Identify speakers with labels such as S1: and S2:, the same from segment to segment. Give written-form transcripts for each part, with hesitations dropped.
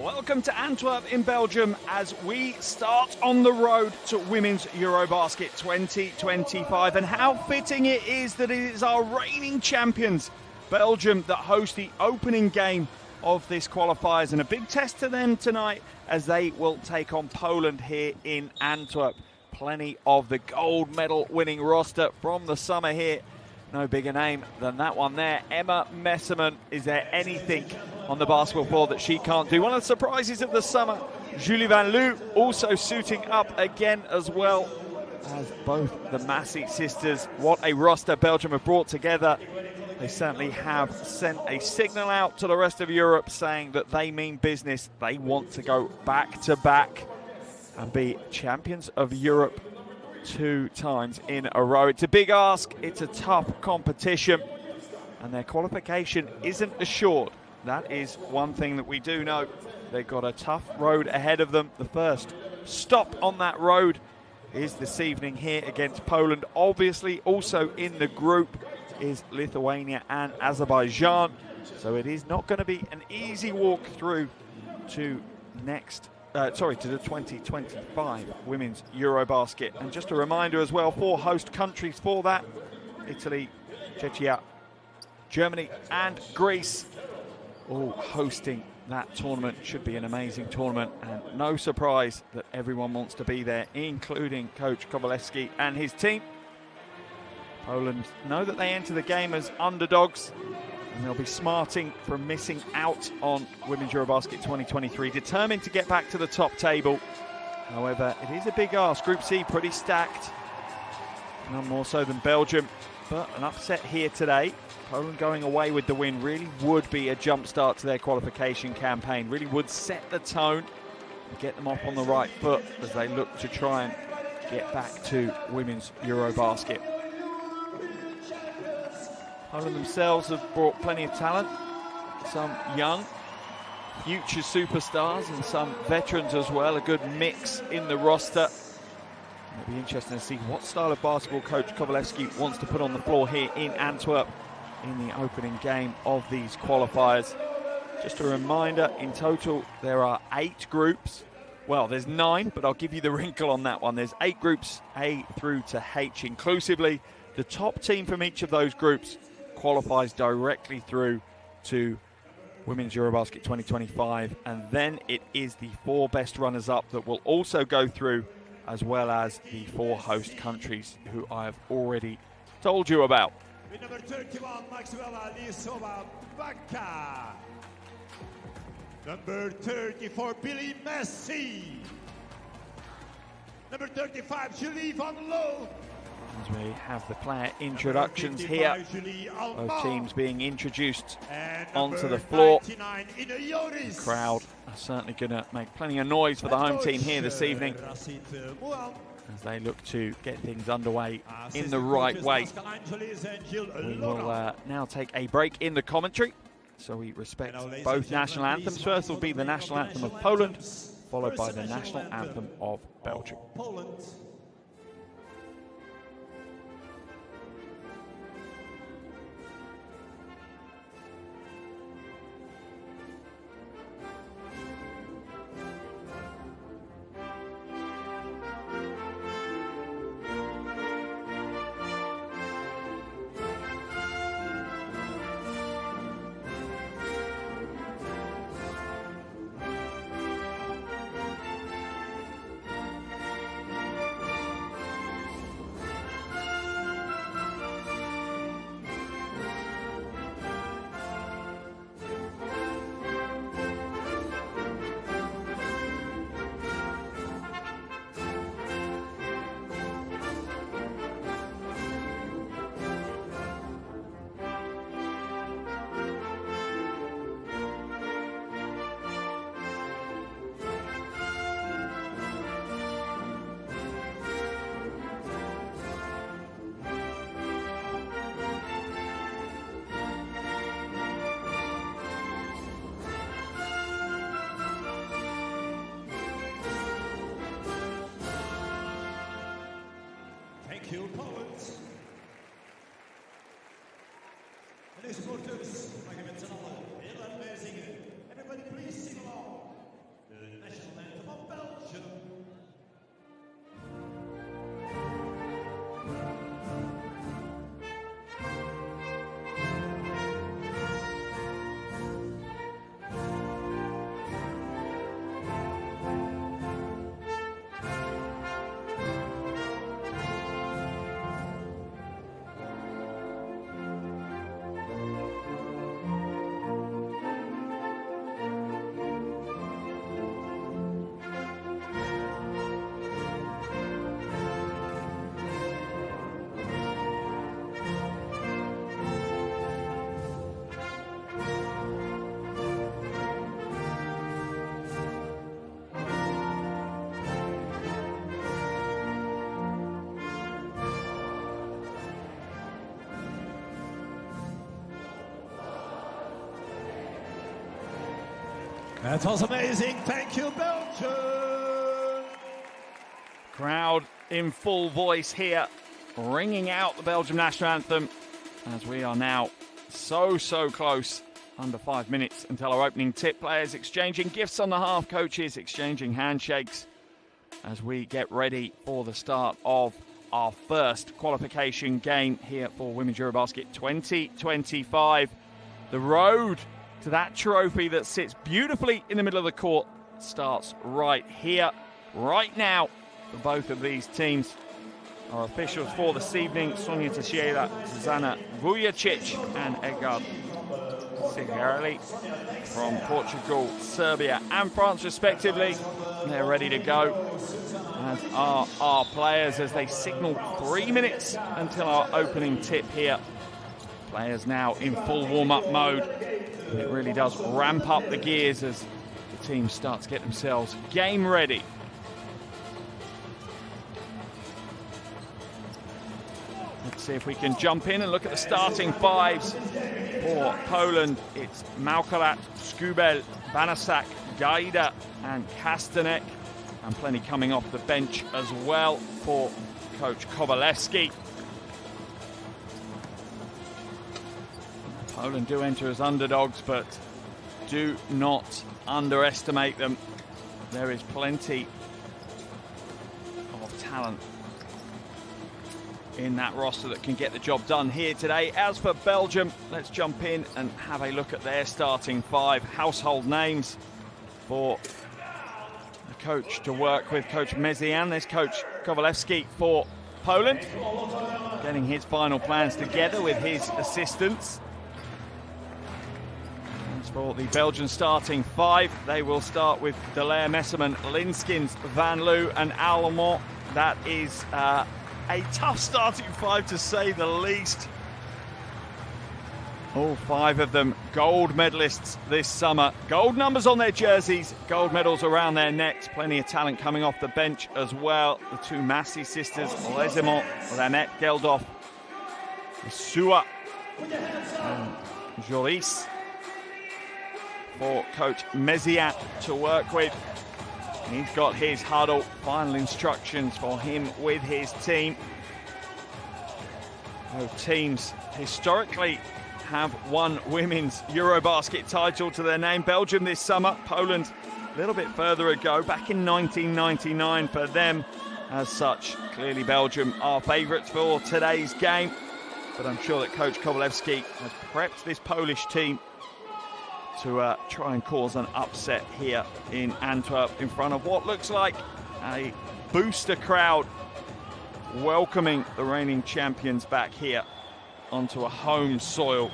S1: Welcome to Antwerp in Belgium as we start on the road to Women's EuroBasket 2025. And how fitting it is that it is our reigning champions, Belgium, that host the opening game of this qualifiers. And a big test to them tonight as they will take on Poland here in Antwerp. Plenty of the gold medal winning roster from the summer here. No bigger name than that one there. Emma Messerman. Is there anything on the basketball floor that she can't do? One of the surprises of the summer, Julie Van Loo also suiting up again as well as both the Massey sisters. What a roster Belgium have brought together. They certainly have sent a signal out to the rest of Europe saying that they mean business. They want to go back to back and be champions of Europe 2 times in a row. It's a big ask, it's a tough competition, and their qualification isn't assured. That is one thing that we do know. They've got a tough road ahead of them. The first stop on that road is this evening here against Poland. Obviously, also in the group is Lithuania and Azerbaijan. So it is not going to be an easy walk through to to the 2025 Women's EuroBasket. And just a reminder as well, 4 host countries for that: Italy, Czechia, Germany and Greece, all hosting that tournament. Should be an amazing tournament, and no surprise that everyone wants to be there, including Coach Kowalewski and his team. Poland know that they enter the game as underdogs, and they'll be smarting from missing out on Women's EuroBasket 2023, determined to get back to the top table. However, it is a big ask. Group C pretty stacked, none more so than Belgium, but an upset here today. Poland going away with the win really would be a jump start to their qualification campaign, really would set the tone and get them off on the right foot as they look to try and get back to Women's EuroBasket. Poland themselves have brought plenty of talent, some young future superstars and some veterans as well, a good mix in the roster. It'll be interesting to see what style of basketball Coach Kowalewski wants to put on the floor here in Antwerp in the opening game of these qualifiers. Just a reminder, in total there are 8 groups. Well, there's 9, but I'll give you the wrinkle on that one. There's 8 groups, A through to H inclusively. The top team from each of those groups qualifies directly through to Women's EuroBasket 2025, and then it is the 4 best runners-up that will also go through, as well as the 4 host countries who I have already told you about.
S2: With number 31, Maxwella Lisova Baka. Number 34, Billy Messi. Number 35, Julie Van Loo.
S1: As we have the player introductions here, both teams being introduced onto the floor. The crowd are certainly going to make plenty of noise for the home team here this evening as they look to get things underway in the right way. We will now take a break in the commentary, so we respect both national anthems. First will be the national anthem of Poland, followed by the national anthem of Belgium.
S2: Kill Poland. En deze supporters, mag je met z'n allen heel hard meezingen. Everybody please sing along. That was amazing. Thank you, Belgium.
S1: Crowd in full voice here, ringing out the Belgium national anthem as we are now so close. Under 5 minutes until our opening tip. Players exchanging gifts on the half, coaches exchanging handshakes as we get ready for the start of our first qualification game here for Women's EuroBasket 2025. The road to that trophy that sits beautifully in the middle of the court starts right here, right now, for both of these teams. Our officials for this evening, Sonia Teixeira, Zuzana Vujacic and Edgar Sigarelli from Portugal, Serbia and France respectively. They're ready to go, as are our players as they signal 3 minutes until our opening tip here. Players now in full warm-up mode. It really does ramp up the gears as the teams start to get themselves game ready. Let's see if we can jump in and look at the starting fives. For Poland, it's Małkalat, Skubel, Banasak, Gaida and Kastanek. And plenty coming off the bench as well for coach Kowalewski. Poland do enter as underdogs, but do not underestimate them. There is plenty of talent in that roster that can get the job done here today. As for Belgium, let's jump in and have a look at their starting five. Household names for the coach to work with, Coach Mesian. There's Coach Kowalewski for Poland, getting his final plans together with his assistants. As for the Belgian starting five, they will start with Dallaire, Messerman, Linskins, Van Loo and Allemont. That is a tough starting five, to say the least. All five of them gold medalists this summer. Gold numbers on their jerseys, gold medals around their necks. Plenty of talent coming off the bench as well. The two Massey sisters, Lesimont, Lanette Geldof, Sua and Joris for Coach Mesian to work with. He's got his huddle, final instructions for him with his team. Both teams historically have won women's EuroBasket title to their name. Belgium this summer, Poland a little bit further ago, back in 1999 for them. As such, clearly Belgium are favourites for today's game. But I'm sure that Coach Kowalewski has prepped this Polish team to try and cause an upset here in Antwerp in front of what looks like a booster crowd welcoming the reigning champions back here onto a home soil.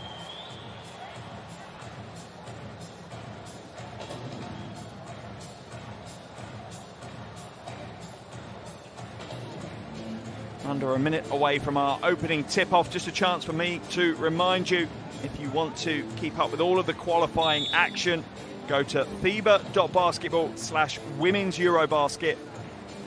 S1: Under a minute away from our opening tip-off, just a chance for me to remind you, if you want to keep up with all of the qualifying action, go to FIBA.basketball/women's EuroBasket.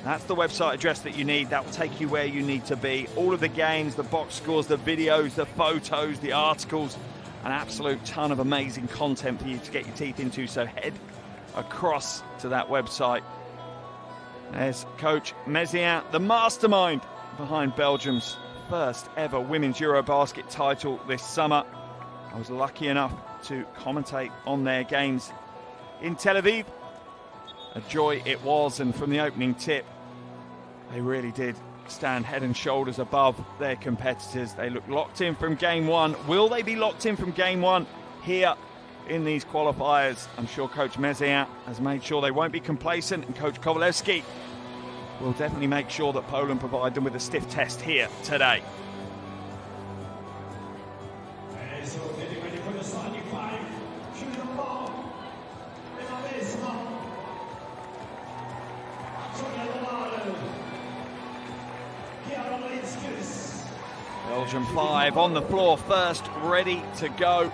S1: That's the website address that you need. That will take you where you need to be. All of the games, the box scores, the videos, the photos, the articles, an absolute ton of amazing content for you to get your teeth into. So head across to that website. There's Coach Mesian, the mastermind behind Belgium's first ever women's EuroBasket title this summer. I was lucky enough to commentate on their games in Tel Aviv. A joy it was, and from the opening tip, they really did stand head and shoulders above their competitors. They look locked in from game one. Will they be locked in from game one here in these qualifiers? I'm sure Coach Mesian has made sure they won't be complacent, and Coach Kowalewski will definitely make sure that Poland provide them with a stiff test here today. Belgium 5 on the floor first, ready to go.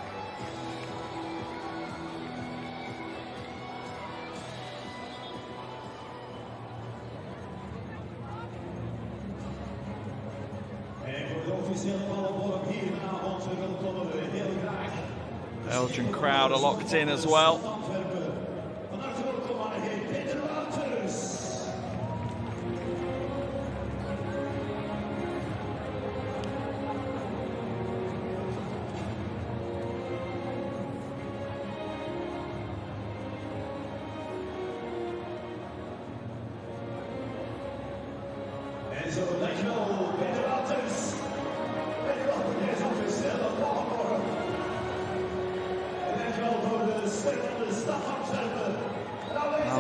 S1: Belgian crowd are locked in as well.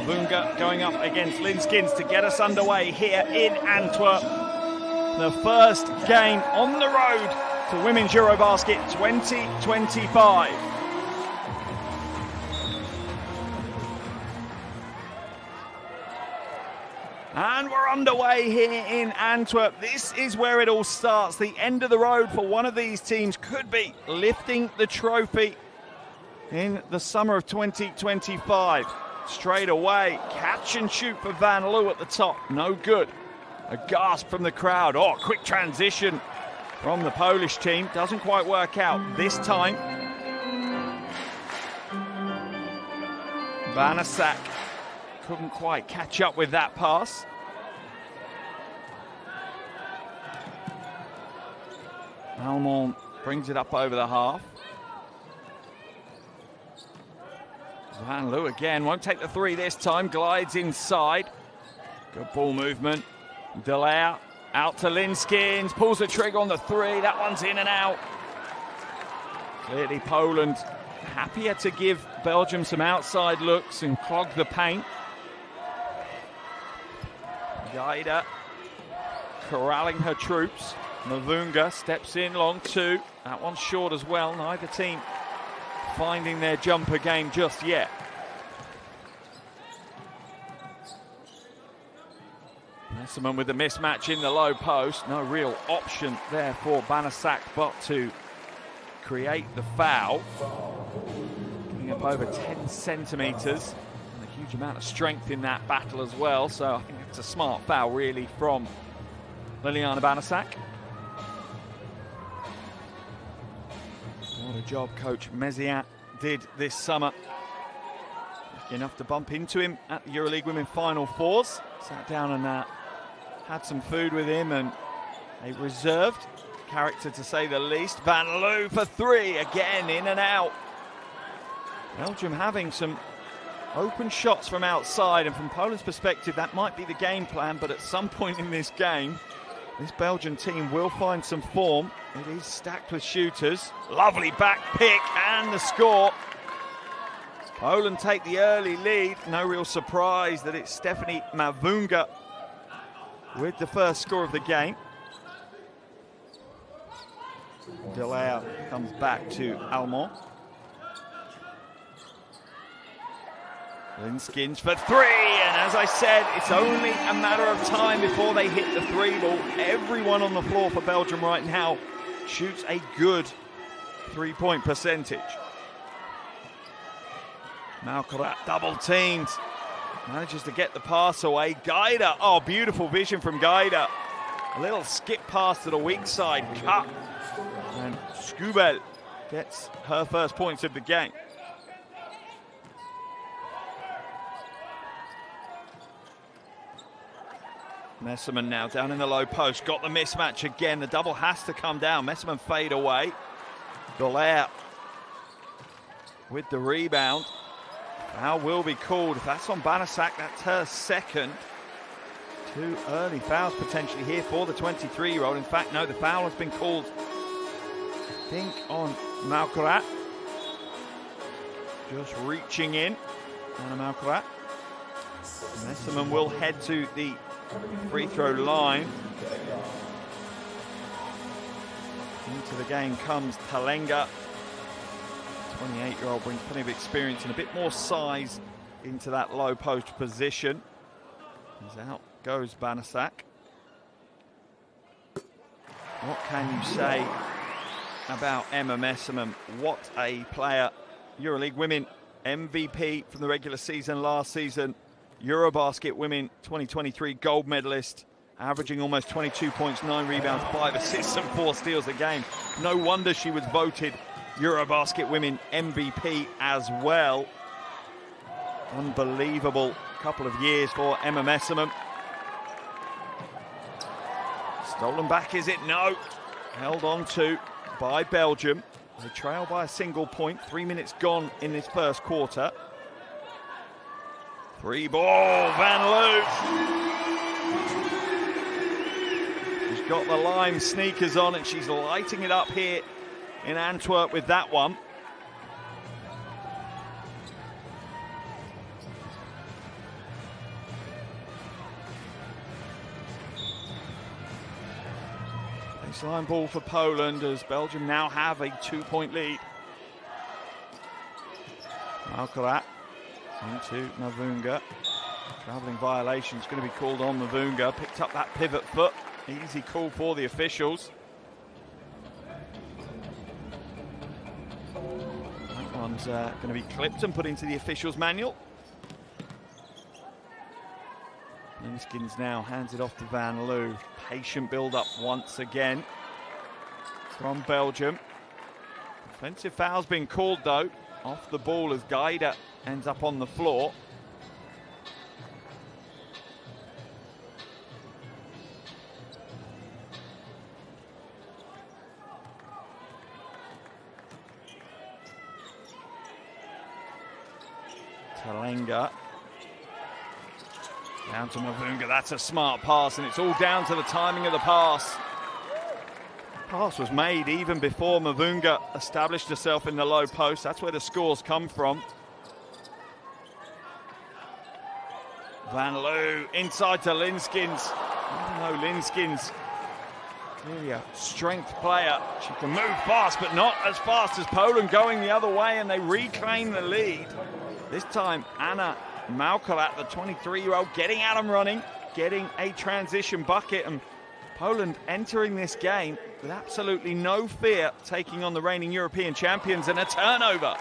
S1: Malvunga going up against Linskins to get us underway here in Antwerp. The first game on the road to Women's EuroBasket 2025. And we're underway here in Antwerp. This is where it all starts. The end of the road for one of these teams could be lifting the trophy in the summer of 2025. Straight away, catch and shoot for Van Loo at the top. No good. A gasp from the crowd. Oh, quick transition from the Polish team. Doesn't quite work out this time. Banasak couldn't quite catch up with that pass. Almond brings it up over the half. Van Loo again, won't take the three this time, glides inside. Good ball movement. Delaire out to Linskins, pulls the trigger on the three, that one's in and out. Clearly Poland happier to give Belgium some outside looks and clog the paint. Gaida corralling her troops. Mavunga steps in, long two. That one's short as well, neither team finding their jumper game just yet. Messerman with the mismatch in the low post. No real option there for Banasak but to create the foul. Getting up over 10 centimetres. And a huge amount of strength in that battle as well. So I think it's a smart foul really from Liliana Banasak. What a job Coach Méziat did this summer. Lucky enough to bump into him at the EuroLeague Women Final Fours. Sat down and had some food with him, and a reserved character to say the least. Van Loo for three, again in and out. Belgium having some open shots from outside, and from Poland's perspective that might be the game plan, but at some point in this game this Belgian team will find some form. It is stacked with shooters. Lovely back pick and the score. Poland take the early lead. No real surprise that it's Stephanie Mavunga with the first score of the game. Delaire comes back to Almond. Linskins for three, and as I said, it's only a matter of time before they hit the three ball. Everyone on the floor for Belgium right now shoots a good three-point percentage. Malkorat double teamed, manages to get the pass away. Gaida, oh, beautiful vision from Gaida. A little skip pass to the weak side, cut, and Skubel gets her first points of the game. Messerman now down in the low post, got the mismatch again. The double has to come down. Messerman fade away. Delaire with the rebound. Foul will be called. If that's on Banasak, that's her second. Two early fouls potentially here for the 23-year-old. In fact, no, the foul has been called, I think, on Malkorat. Just reaching in. Anna Malkorat. Messerman will head to the free throw line. Into the game comes Talenga. 28-year-old brings plenty of experience and a bit more size into that low post position. As out goes Banasak. What can you say about Emma Messerman? What a player. EuroLeague Women MVP from the regular season last season. EuroBasket Women 2023 gold medalist, averaging almost 22 points, 9 rebounds, 5 assists and 4 steals a game. No wonder she was voted EuroBasket Women MVP as well. Unbelievable couple of years for Emma Messerman. Stolen back, is it? No. Held on to by Belgium. They trail by a single point. 3 minutes gone in this first quarter. Three ball, Van Loo. She's got the lime sneakers on and she's lighting it up here in Antwerp with that one. Baseline ball for Poland as Belgium now have a 2-point lead. Malkolat into Mavunga. Travelling violation is going to be called on Mavunga. Picked up that pivot foot. Easy call for the officials. That one's going to be clipped and put into the officials' manual. Linskins now hands it off to Van Loo. Patient build-up once again from Belgium. Offensive foul's been called though. Off the ball as Gaida ends up on the floor. Talenga. Down to Mavunga, that's a smart pass, and it's all down to the timing of the pass. Pass was made even before Mavunga established herself in the low post. That's where the scores come from. Van Loo inside to Linskins. Even though Linskins clearly a strength player, she can move fast, but not as fast as Poland going the other way, and they reclaim the lead. This time, Anna Malkolat, the 23-year-old, getting out and running, getting a transition bucket, and Poland entering this game with absolutely no fear, taking on the reigning European champions, and a turnover.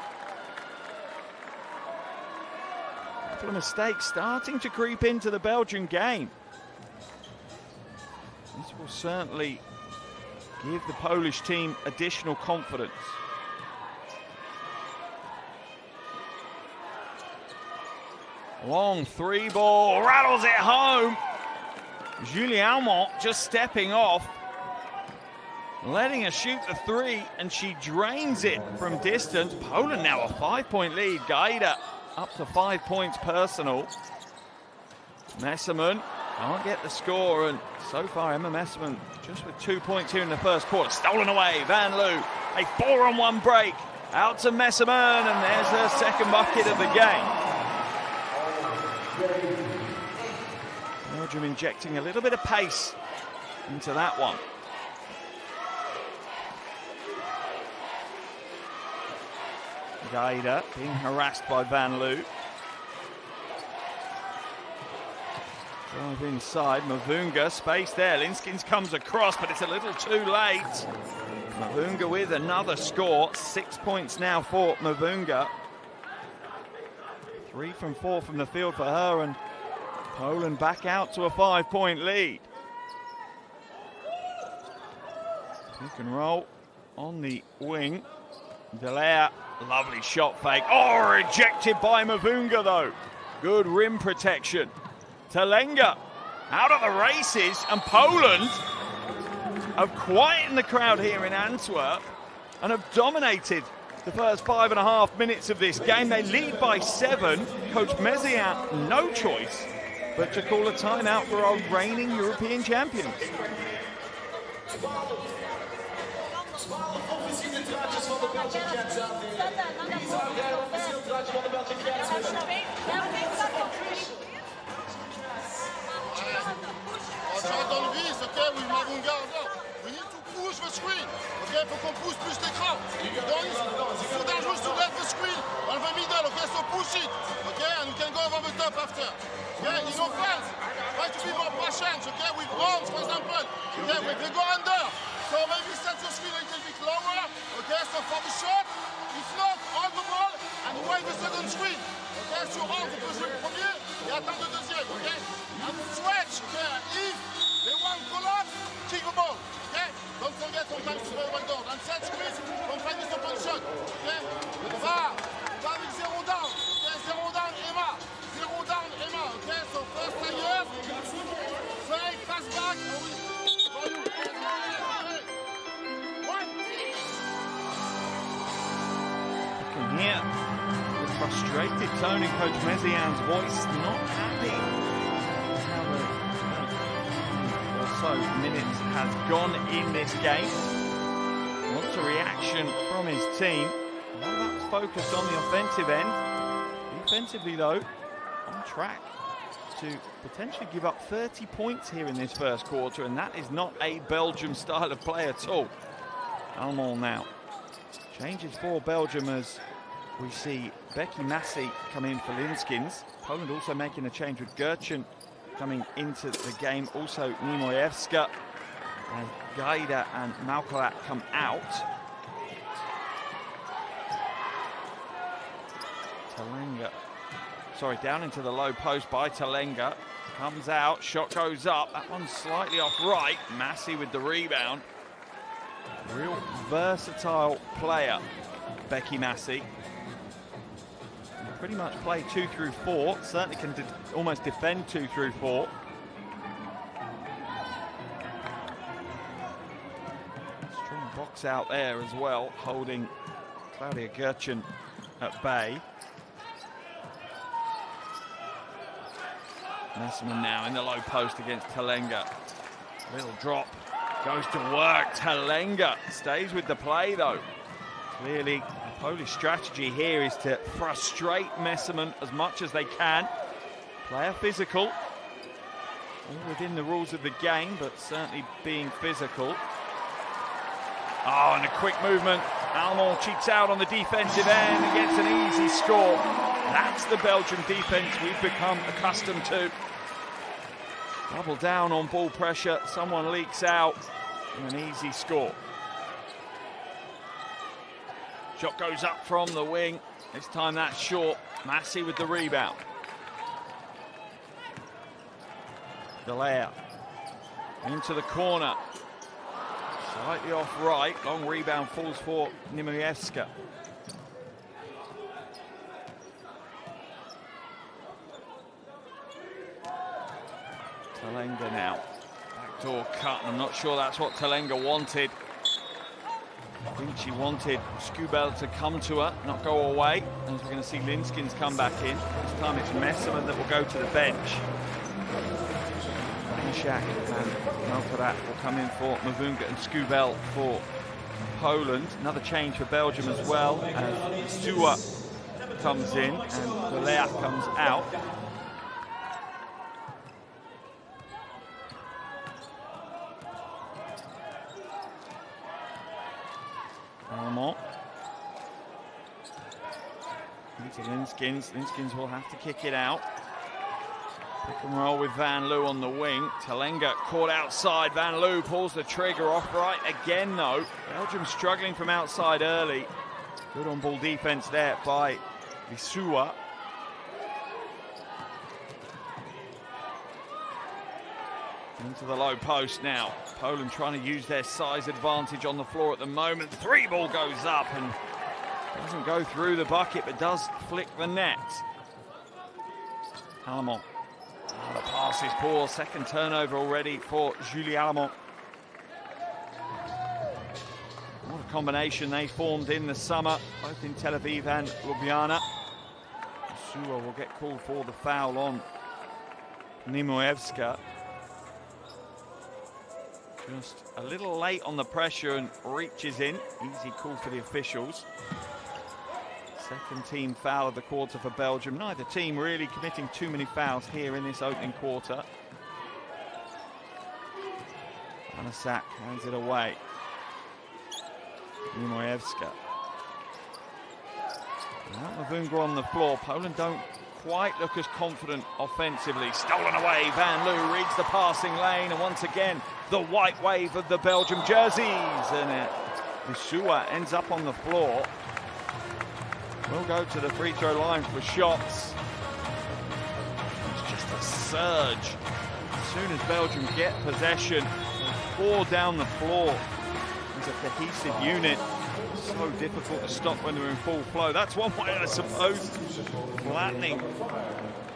S1: A couple of mistakes starting to creep into the Belgian game. This will certainly give the Polish team additional confidence. Long three ball, rattles it home. Julie Almont just stepping off, letting her shoot the three, and she drains it from distance. Poland now a 5-point lead. Gaida up to 5 points personal. Messerman can't get the score, and so far Emma Messerman just with 2 points here in the first quarter. Stolen away, Van Loo, a 4-on-1 break. Out to Messerman, and there's her second bucket of the game. Belgium injecting a little bit of pace into that one. Gaida being harassed by Van Loo. Drive inside, Mavunga, space there. Linskins comes across, but it's a little too late. Mavunga with another score. 6 points now for Mavunga. 3 from 4 from the field for her, and Poland back out to a 5-point lead. Pick and roll on the wing. Delaire, lovely shot fake. Oh, rejected by Mavunga though. Good rim protection. Talenga out of the races, and Poland have quietened the crowd here in Antwerp and have dominated the first 5.5 minutes of this game. They lead by 7. Coach Mézières, no choice but to call a timeout for our reigning European champions.
S3: Dans le vis, okay, with Mavunga. We need to push the screen. Okay, faut qu'on pousse plus l'écran. Donc, so they're just to let the screen on the middle. Okay, so push it. Okay, and you can go over the top after. Okay, in offense, try to be more patient. Okay, with bombs, for example. Okay, we go under. So maybe set your screen a little bit lower. Okay, so for the shot, if not, hold the ball and wait the second screen. Okay, sur rentre, on peut jouer le premier et attendre le deuxième. Okay, and stretch. Okay, if they want collapse, kick the ball. Okay, don't forget sometimes to play well down. And set screen, don't find this open shot. Okay, va avec 0 down. Okay, 0 down, Emma. 0 down, Emma. Okay, so first tiger, fake, pass back. For you.
S1: Can hear the frustrated tone in Coach Mézières's voice, not happy how the so minutes has gone in this game. Wants a reaction from his team. Well, that was focused on the offensive end. Defensively, though, on track to potentially give up 30 points here in this first quarter, and that is not a Belgium style of play at all. Almond now. Changes for Belgium as we see Becky Massey come in for Linskins. Poland also making a change with Gertchen coming into the game. Also Niemoyevska and Gaida and Malkolat come out. Talenga, sorry, down into the low post by Talenga. Comes out, shot goes up. That one's slightly off right. Massey with the rebound. Real versatile player, Becky Massey. Can pretty much play 2 through 4. Certainly can almost defend 2 through 4. Strong box out there as well, holding Claudia Gertchen at bay. Messerman now in the low post against Talenga. Little drop. Goes to work. Talenga stays with the play, though. Clearly, the Polish strategy here is to frustrate Messerman as much as they can. Player physical. All within the rules of the game, but certainly being physical. Oh, and a quick movement. Almond cheats out on the defensive end and gets an easy score. That's the Belgian defense we've become accustomed to. Double down on ball pressure. Someone leaks out. An easy score. Shot goes up from the wing. This time that's short. Massey with the rebound. Delea into the corner. Slightly off right. Long rebound falls for Niemoyevska. Talenga now. Backdoor cut, and I'm not sure that's what Talenga wanted. I think she wanted Skubel to come to her, not go away. As we're going to see Linskins come back in. This time it's Messerman that will go to the bench. Shak and Malkorat will come in for Mavunga and Skubel for Poland. Another change for Belgium as well, as Sua comes in and Belea comes out. Almond. Into Linskins. Linskins will have to kick it out. Pick and roll with Van Loo on the wing. Talenga caught outside. Van Loo pulls the trigger off right again, though. Belgium struggling from outside early. Good on ball defense there by Visua. Into the low post now. Poland trying to use their size advantage on the floor at the moment. 3 ball goes up and doesn't go through the bucket, but does flick the net. Almond. Oh, the pass is poor. Second turnover already for Julie Almond. What a combination they formed in the summer, both in Tel Aviv and Ljubljana. Sua will get called for the foul on Niemoyevska. Just a little late on the pressure and reaches in. Easy call for the officials. Second team foul of the quarter for Belgium. Neither team really committing too many fouls here in this opening quarter. Anasak hands it away. Niemoyevska. Without Mavunga on the floor, Poland don't quite look as confident offensively. Stolen away, Van Loo reads the passing lane, and once again, the white wave of the Belgium jerseys. And Visua ends up on the floor. We'll go to the free throw line for shots. It's just a surge. As soon as Belgium get possession, they pour down the floor. It's a cohesive unit. So difficult to stop when they're in full flow. That's one way, I suppose, flattening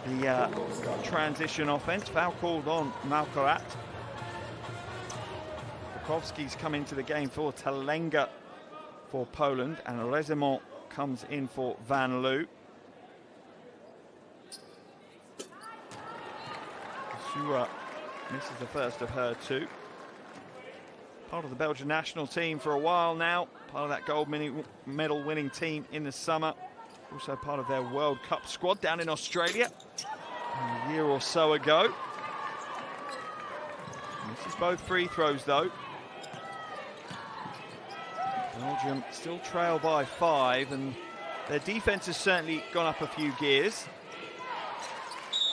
S1: the transition offense. Foul called on Malkorat. Bukowski's come into the game for Talenga for Poland, and Rezemont comes in for Van Loo. Sua misses the first of her 2. Part of the Belgian national team for a while now. Part of that gold medal winning team in the summer. Also part of their World Cup squad down in Australia a year or so ago. This is both free throws though. Belgium still trail by 5, and their defense has certainly gone up a few gears.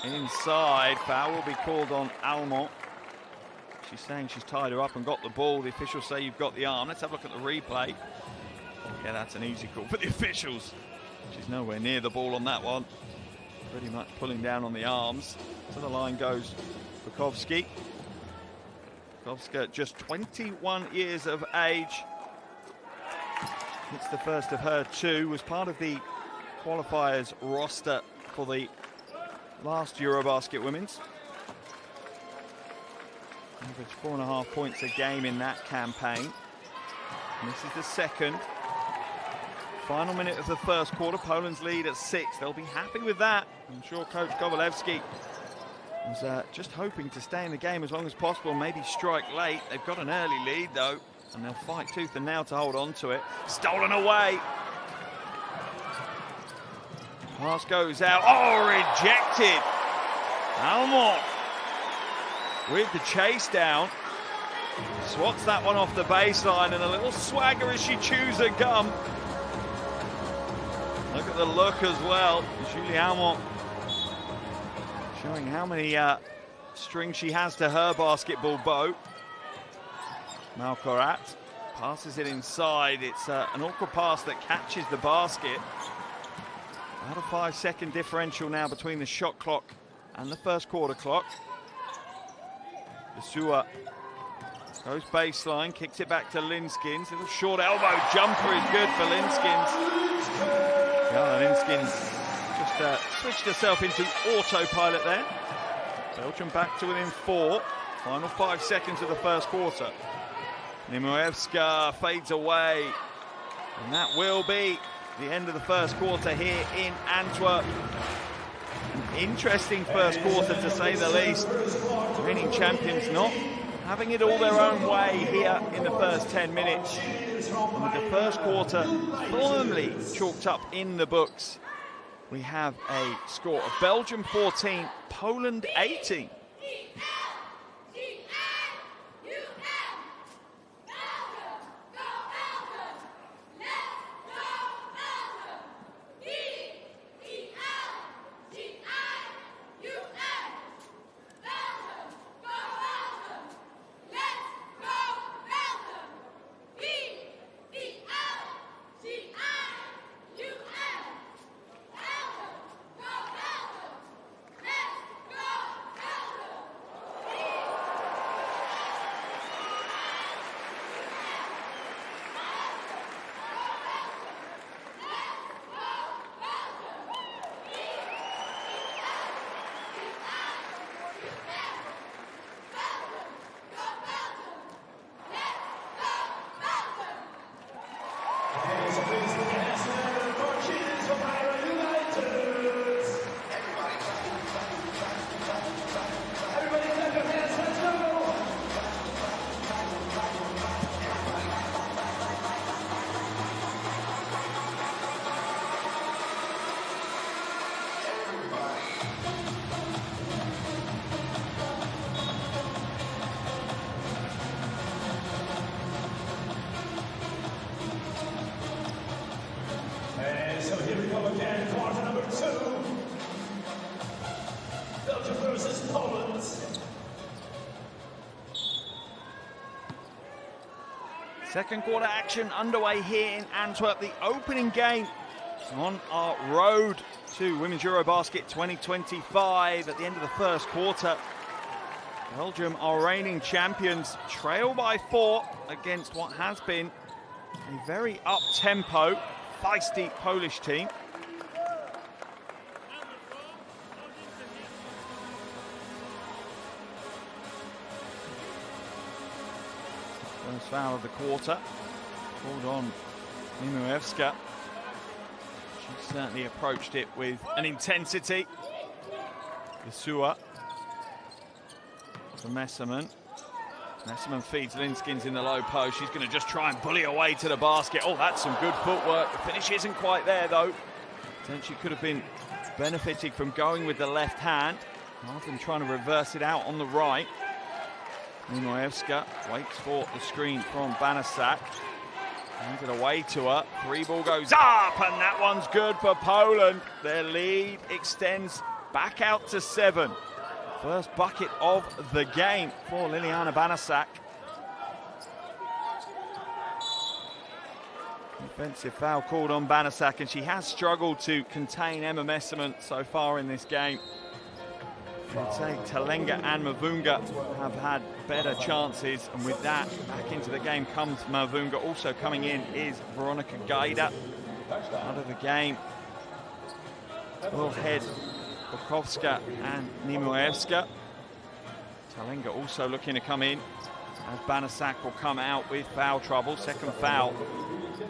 S1: Inside, foul will be called on Almond. She's saying she's tied her up and got the ball. The officials say you've got the arm. Let's have a look at the replay. Yeah, that's an easy call for the officials. She's nowhere near the ball on that one. Pretty much pulling down on the arms. To the line goes Bukovski. Bukovska, just 21 years of age. It's the first of her 2. Was part of the qualifiers roster for the last EuroBasket Women's. Averaged 4.5 points a game in that campaign. And this is the second. Final minute of the first quarter. Poland's lead at 6. They'll be happy with that. I'm sure Coach Kowalewski was just hoping to stay in the game as long as possible, maybe strike late. They've got an early lead though, and they'll fight tooth and nail to hold on to it. Stolen away. Pass goes out. Oh, rejected. Almond with the chase down. Swats that one off the baseline, and a little swagger as she chews her gum. Look at the look as well. Julie Almond showing how many strings she has to her basketball bow. Malcorat passes it inside. It's an awkward pass that catches the basket. About a 5-second differential now between the shot clock and the first quarter clock. Sua goes baseline, kicks it back to Linskins. Little short elbow jumper is good for Linskins. Yeah, Linskins just switched herself into autopilot there. Belgium back to within 4. Final 5 seconds of the first quarter. Nimoevska fades away, and that will be the end of the first quarter here in Antwerp. An interesting first quarter to say the least. Reigning champions not having it all their own way here in the first 10 minutes. And with the first quarter firmly chalked up in the books, we have a score of Belgium 14, Poland 18.
S2: So here we go again, quarter number 2. Belgium versus Poland.
S1: Second quarter action underway here in Antwerp. The opening game on our road to Women's EuroBasket 2025. At the end of the first quarter, Belgium are reigning champions, trail by 4 against what has been a very up-tempo, feisty Polish team. First foul of the quarter, called on Nimoevska. She certainly approached it with an intensity. Isua to Messerman. Messerman feeds Linskins in the low post. She's going to just try and bully away to the basket. Oh, that's some good footwork. The finish isn't quite there, though. Potentially could have been benefiting from going with the left hand, rather than trying to reverse it out on the right. Mimoevska waits for the screen from Banasak. Hands it away to her. Three ball goes up, and that one's good for Poland. Their lead extends back out to 7. First bucket of the game for Liliana Banasak. Defensive foul called on Banasak, and she has struggled to contain Emma Messerman so far in this game. I'd say Talenga and Mavunga have had better chances, and with that, back into the game comes Mavunga. Also coming in is Veronica Gaida. Out of the game will head Bukovska and Nimoevska. Talenga also looking to come in, as Banasak will come out with foul trouble. Second foul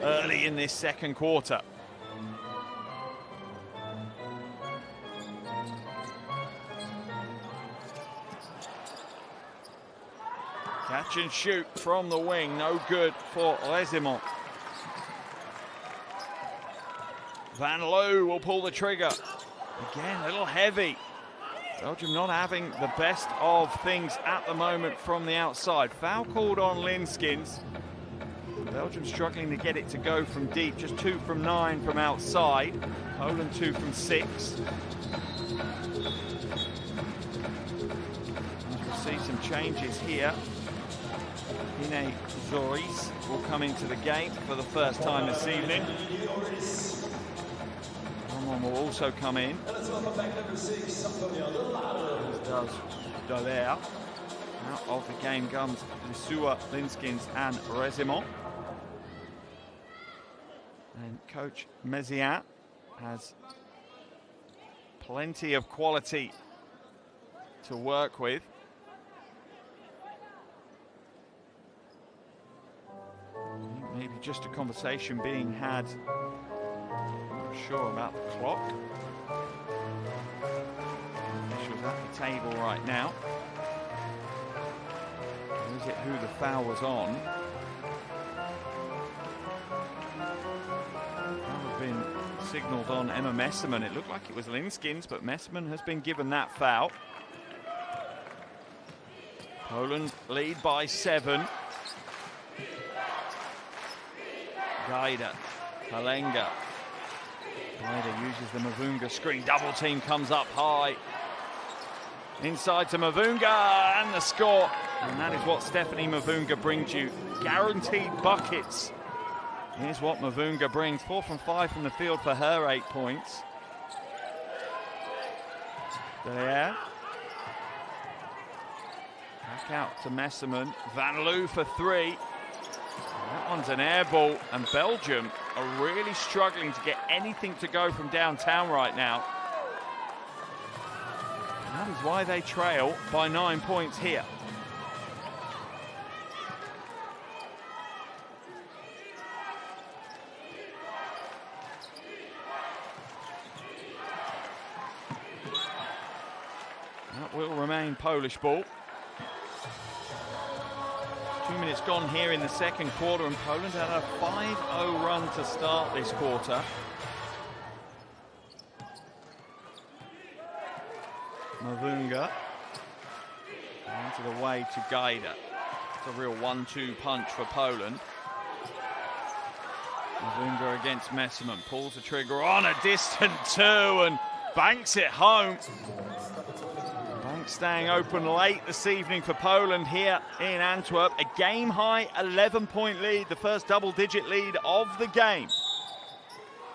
S1: early in this second quarter. Catch and shoot from the wing, no good for Resimont. Van Loo will pull the trigger. Again, a little heavy. Belgium not having the best of things at the moment from the outside. Foul called on Linskins. Belgium struggling to get it to go from deep. Just 2 from 9 from outside. Poland 2 from 6. We'll see some changes here. Ine Zoris will come into the game for the first time this evening. Someone will also come in. As does Dallaire. Out of the game comes Lisua, Linskins and Resimont. And coach Mézières has plenty of quality to work with. Maybe just a conversation being had. I'm not sure about the clock. Officials at the table right now. Or is it who the foul was on? Foul has been signalled on Emma Messerman. It looked like it was Linskins, but Messerman has been given that foul. Poland lead by 7. Gaida, Talenga. Gaida uses the Mavunga screen. Double team comes up high. Inside to Mavunga, and the score. And that is what Stephanie Mavunga brings you. Guaranteed buckets. Here's what Mavunga brings. 4 from 5 from the field for her 8 points. There. Back out to Messerman. Van Loo for 3. That one's an air ball, and Belgium are really struggling to get anything to go from downtown right now. And that is why they trail by 9 points here. That will remain Polish ball. 2 minutes gone here in the second quarter, and Poland had a 5-0 run to start this quarter. Mavunga into the way to Gaida. It's a real 1-2 punch for Poland. Mavunga against Messerman, pulls the trigger on a distant 2 and banks it home. Staying open late this evening for Poland here in Antwerp. A game-high 11-point lead, the first double-digit lead of the game.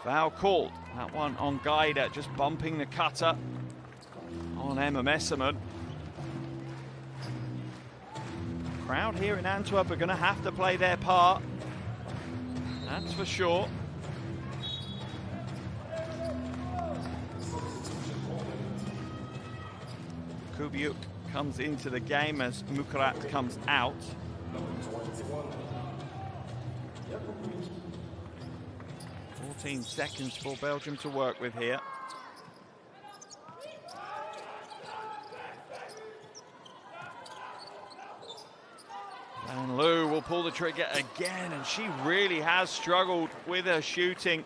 S1: Foul called. That one on Gaida, just bumping the cutter on Emma Messerman. Crowd here in Antwerp are going to have to play their part. That's for sure. Kubiuk comes into the game as Mukarat comes out. 14 seconds for Belgium to work with here. And Lou will pull the trigger again, and she really has struggled with her shooting.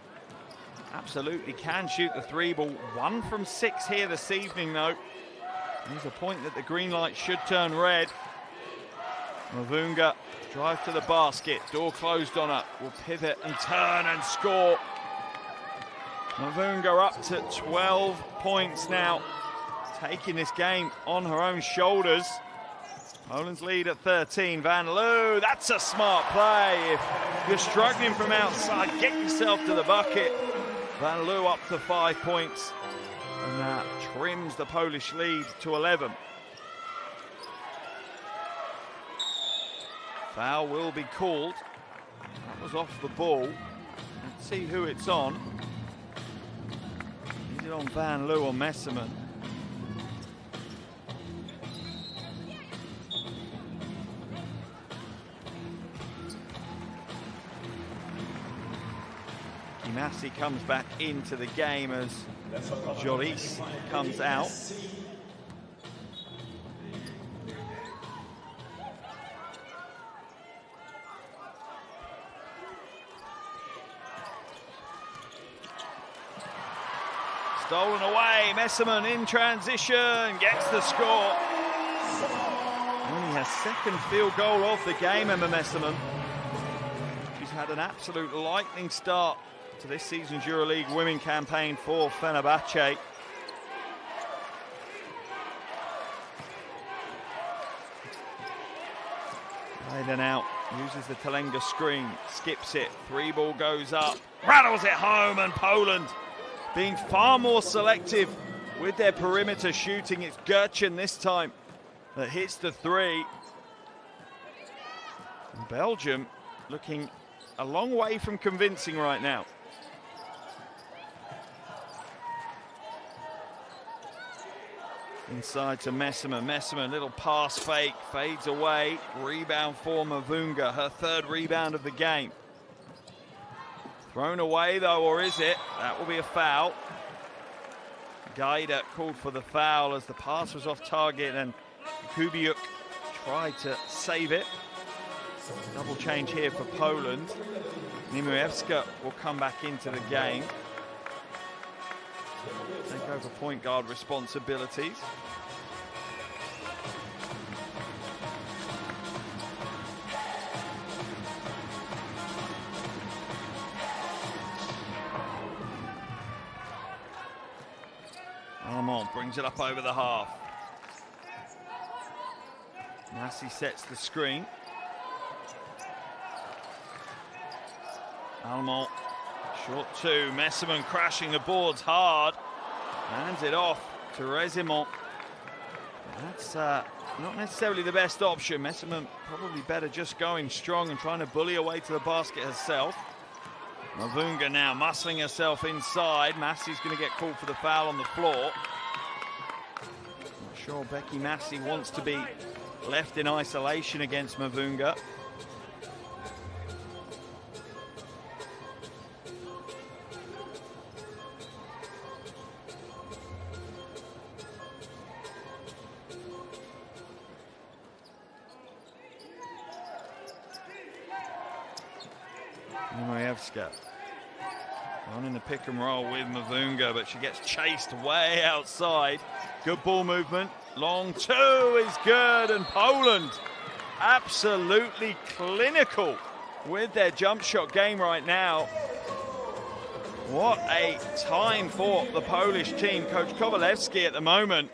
S1: Absolutely can shoot the three ball. 1 from 6 here this evening, though. There's a point that the green light should turn red. Mavunga drive to the basket. Door closed on her. Will pivot and turn and score. Mavunga up to 12 points now. Taking this game on her own shoulders. Poland's lead at 13. Van Loo, that's a smart play. If you're struggling from outside, get yourself to the bucket. Van Loo up to 5 points. And that trims the Polish lead to 11. Foul will be called. That was off the ball. Let's see who it's on. Is it on Van Loo or Messerman? Massey comes back into the game as Joris comes out. Stolen away, Messerman in transition, gets the score. Only her second field goal of the game, Emma Messerman. She's had an absolute lightning start to this season's EuroLeague women campaign for Fenerbahce. Then out, uses the Telenga screen, skips it, three ball goes up, rattles it home, and Poland being far more selective with their perimeter shooting. It's Gerchen this time that hits the three. And Belgium looking a long way from convincing right now. Inside to Messerman. Messerman, little pass fake, fades away. Rebound for Mavunga, her third rebound of the game. Thrown away though, or is it? That will be a foul. Gaida called for the foul as the pass was off target and Kubiuk tried to save it. Double change here for Poland. Nimuewska will come back into the game. Take over point guard responsibilities. Armand brings it up over the half. Massey sets the screen. Almont, short two, Messerman crashing the boards hard. Hands it off to Resimont. That's not necessarily the best option. Messerman probably better just going strong and trying to bully away to the basket herself. Mavunga now muscling herself inside. Massey's going to get called for the foul on the floor. Not sure Becky Massey wants to be left in isolation against Mavunga. Nimuewska on in the pick and roll with Mavunga, but she gets chased way outside. Good ball movement. Long two is good, and Poland absolutely clinical with their jump shot game right now. What a time for the Polish team. Coach Kowalewski at the moment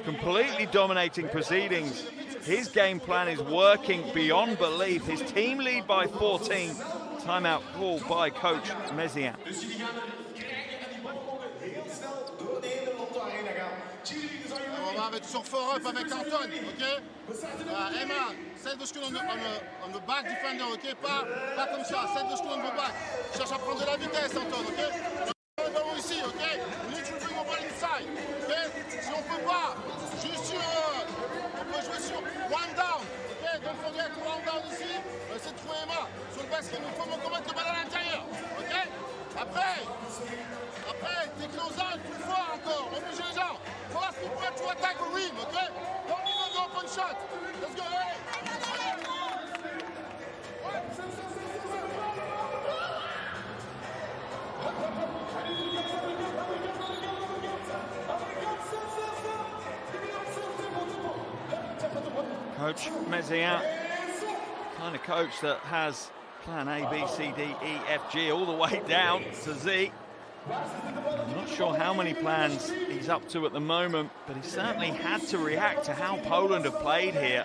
S1: completely dominating proceedings. His game plan is working beyond belief. His team lead by 14. Timeout called by Coach Mezian.
S3: On va avec sur 4-up avec Anton, ok? Emma, set the screen on the back defender, ok? Pas comme ça, set the screen on the back. Cherche à prendre de la vitesse, Anton, ok? Le ballon ici, ok? We need to bring over inside, ok? Si on peut pas, juste sur, on peut jouer sur one down, ok? Don't forget, one down ici, c'est de trouver Emma sur le basket, il faut qu'on mette le ballon à l'intérieur, ok? Après, t'es close out plus fort encore, oblige les gens. For us to try to attack the rim, okay? Don't even go open shot. Let's go, hey!
S1: Coach Mézières, kind of coach that has plan A, B, C, D, E, F, G, all the way down to Z. I'm not sure how many plans he's up to at the moment, but he certainly had to react to how Poland have played here.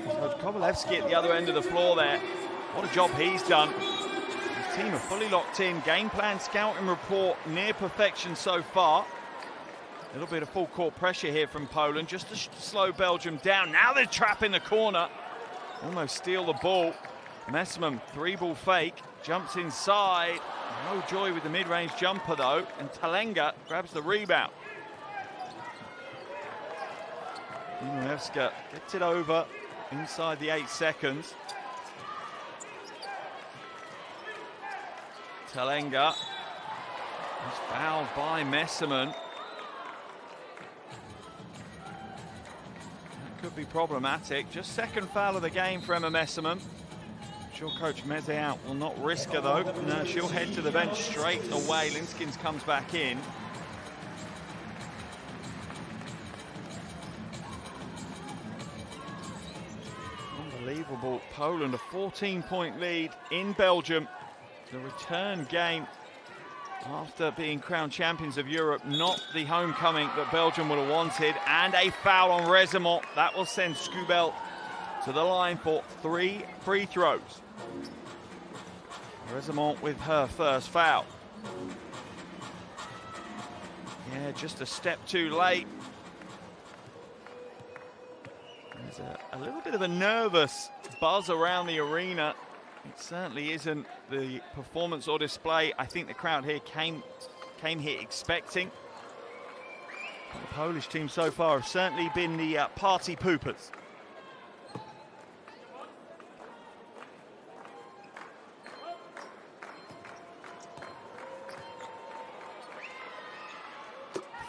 S1: Coach Kowalewski at the other end of the floor there. What a job he's done. His team are fully locked in. Game plan, scouting report, near perfection so far. A little bit of full court pressure here from Poland, just to slow Belgium down. Now they're trapping the corner. Almost steal the ball. Messerman, 3-ball fake, jumps inside. No joy with the mid-range jumper though, and Talenga grabs the rebound. Imurewska gets it over inside the 8 seconds. Talenga is fouled by Messerman. That could be problematic. Just second foul of the game for Emma Messerman. Sure, Coach Mézières will not risk her though. No, she'll head to the bench straight away. Linskins comes back in. Unbelievable. Poland, a 14-point lead in Belgium. The return game after being crowned champions of Europe, not the homecoming that Belgium would have wanted. And a foul on Rezemont. That will send Scubel to the line for 3 free throws. Rezemont with her first foul. Yeah, just a step too late. There's a little bit of a nervous buzz around the arena. It certainly isn't the performance or display I think the crowd here came here expecting. The Polish team so far have certainly been the party poopers.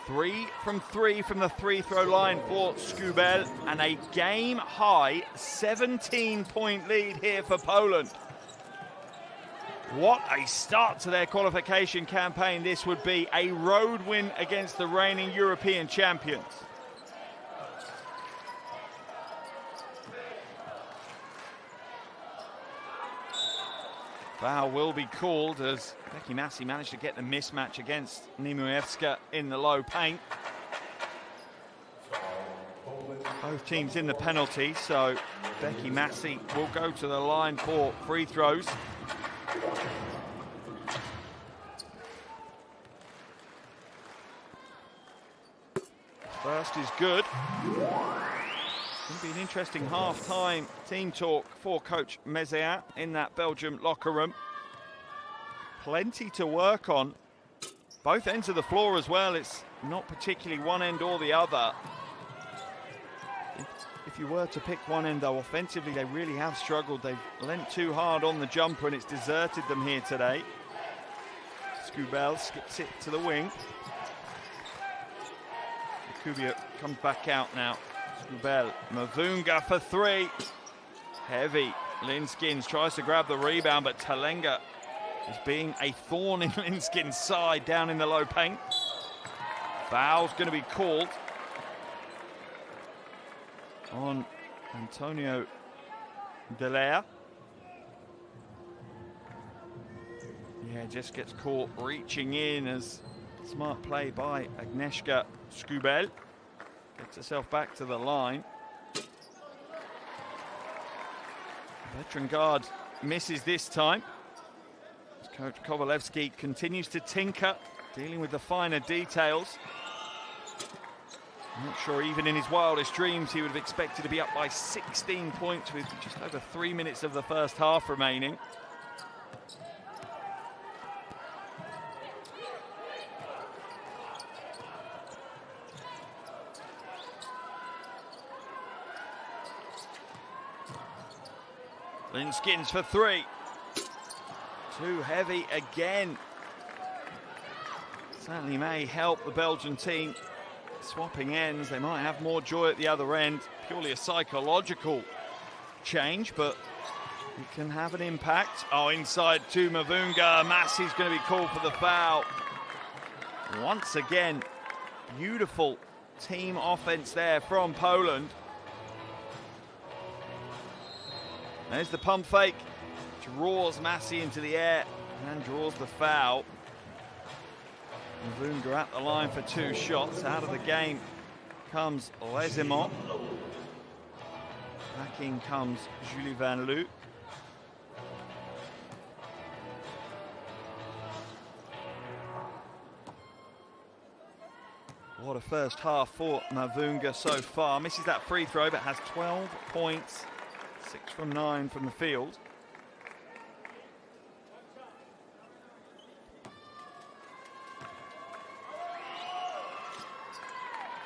S1: Three from the free-throw line for Scubel, and a game-high 17-point lead here for Poland. What a start to their qualification campaign this would be. A road win against the reigning European champions. Foul will be called as Becky Massey managed to get the mismatch against Imurewska in the low paint. Both teams in the penalty, so Becky Massey will go to the line for free throws. First is good. It's going to be an interesting half-time team talk for Coach Mézières in that Belgium locker room. Plenty to work on. Both ends of the floor as well. It's not particularly one end or the other. If you were to pick one end, though, offensively, they really have struggled. They've lent too hard on the jumper, and it's deserted them here today. Scubel skips it to the wing. Kubia comes back out now. Scubel, Mavunga for 3. Heavy. Linskins tries to grab the rebound, but Talenga is being a thorn in Linskins' side down in the low paint. Foul's going to be called on Antonio Delaire. Yeah, just gets caught reaching in as smart play by Agnieszka Scubel. Gets herself back to the line. Veteran guard misses this time. As Coach Kowalewski continues to tinker, dealing with the finer details. I'm not sure even in his wildest dreams he would have expected to be up by 16 points with just over 3 minutes of the first half remaining. Linskins for 3. Too heavy again. Certainly may help the Belgian team swapping ends. They might have more joy at the other end. Purely a psychological change, but it can have an impact. Oh, inside to Mavunga. Massey's going to be called for the foul. Once again, beautiful team offense there from Poland. There's the pump fake. Draws Massey into the air and draws the foul. Mavunga at the line for 2 shots. Out of the game comes Lesimont. Back in comes Julie Van Loo. What a first half for Mavunga so far. Misses that free throw, but has 12 points, 6 from 9 from the field.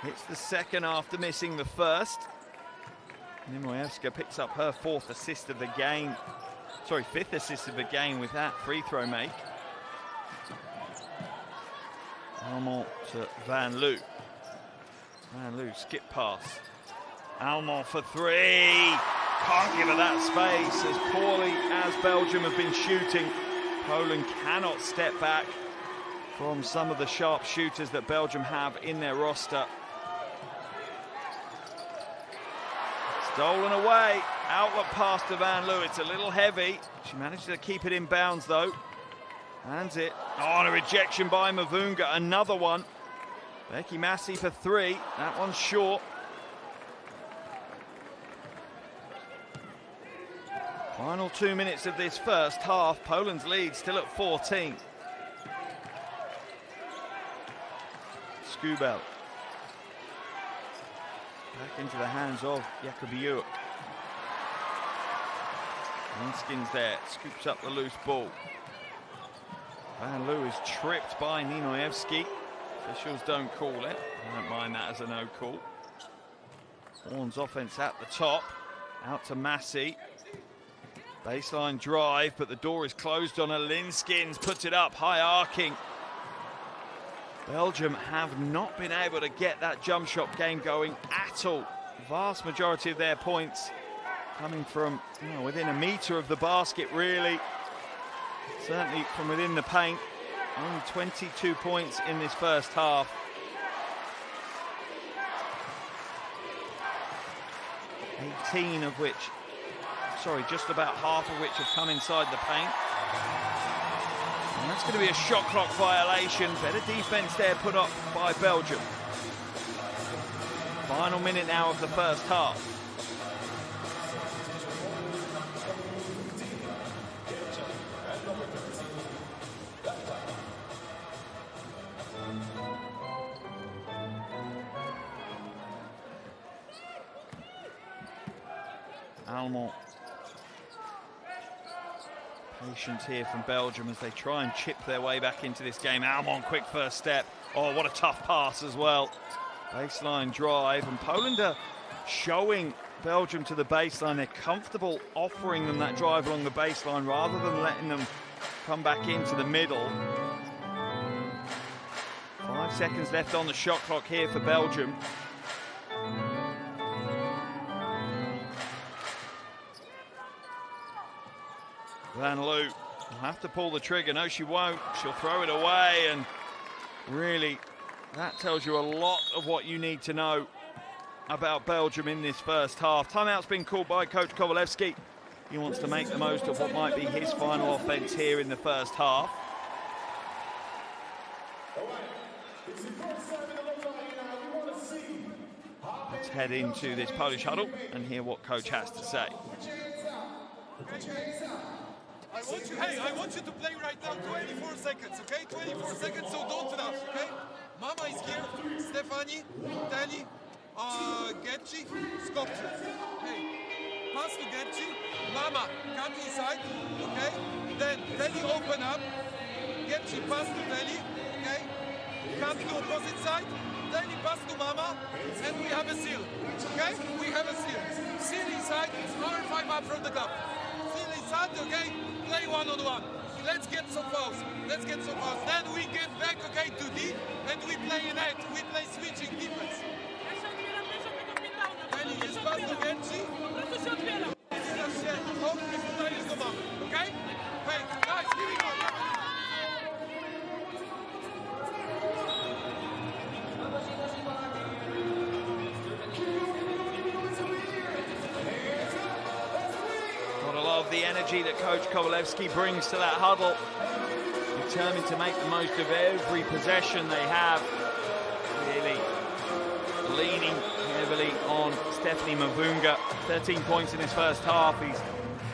S1: Hits the second after missing the first. Nimoyevska picks up her 4th assist of the game. Sorry, 5th assist of the game with that free throw make. Almond to Van Loo. Van Loo, skip pass. Almond for 3. Can't give her that space. As poorly as Belgium have been shooting, Poland cannot step back from some of the sharp shooters that Belgium have in their roster. Stolen away, outlet pass to Van Loo. It's a little heavy. She managed to keep it in bounds though. Hands it. Oh, and a rejection by Mavunga. Another one. Becky Massey for 3. That one's short. Final 2 minutes of this first half. Poland's lead still at 14. Skubel. Back into the hands of Jakubiuk. Linskin's there, scoops up the loose ball. Van Loo is tripped by Ninoyevski. Officials don't call it. I don't mind that as a no call. Horn's offense at the top. Out to Massey. Baseline drive, but the door is closed on her. Linskins puts it up, high arcing. Belgium have not been able to get that jump shot game going at all. Vast majority of their points coming from within a metre of the basket, really. Certainly from within the paint. Only 22 points in this first half. Just about half of which have come inside the paint. And that's going to be a shot clock violation. Better defense there put up by Belgium. Final minute now of the first half. Almond. Patience here from Belgium as they try and chip their way back into this game. Almond, quick first step. Oh, what a tough pass as well. Baseline drive, and Poland are showing Belgium to the baseline. They're comfortable offering them that drive along the baseline rather than letting them come back into the middle. 5 seconds left on the shot clock here for Belgium. Van Loo will have to pull the trigger. No, she won't. She'll throw it away, and really, that tells you a lot of what you need to know about Belgium in this first half. Timeout's been called by Coach Kowalewski. He wants to make the most of what might be his final offense here in the first half. Let's head into this Polish huddle and hear what Coach has to say.
S4: I want you to play right now 24 seconds, okay? 24 seconds, so don't rush, okay? Mama is here, Stefani, Teli, Getchi, Skopczy. Hey, pass to Getchi, Mama, come inside, okay? Then Teli open up, Getchi pass to Teli, okay? Come to opposite side, Teli pass to Mama, and we have a seal, okay? We have a seal. Seal inside, power 5 up from the top. Seal inside, okay? Play one-on-one. Let's get some fouls. Let's get some fouls. Then we get back, okay, to D, and we play in it. We play switching defense. Teli jest pass do Genci. Teraz się odbij, podajesz do mamy, okay? Hey, guys, here we go.
S1: the energy that Coach Kovalevsky brings to that huddle. Determined to make the most of every possession they have. Really leaning heavily on Stephanie Mavunga. 13 points in his first half. He's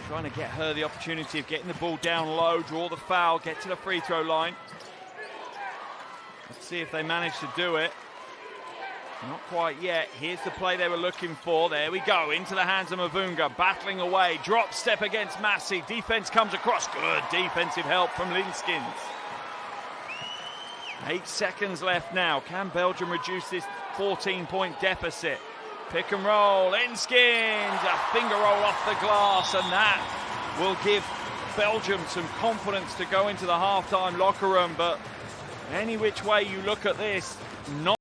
S1: trying to get her the opportunity of getting the ball down low, draw the foul, get to the free throw line. Let's see if they manage to do it. Not quite yet. Here's the play they were looking for. There we go, into the hands of Mavunga, battling away, drop step against Massey. Defense comes across, good defensive help from Linskins. 8 seconds left now. Can Belgium reduce this 14-point deficit? Pick and roll, Linskins, a finger roll off the glass, and that will give Belgium some confidence to go into the halftime locker room. But any which way you look at this, not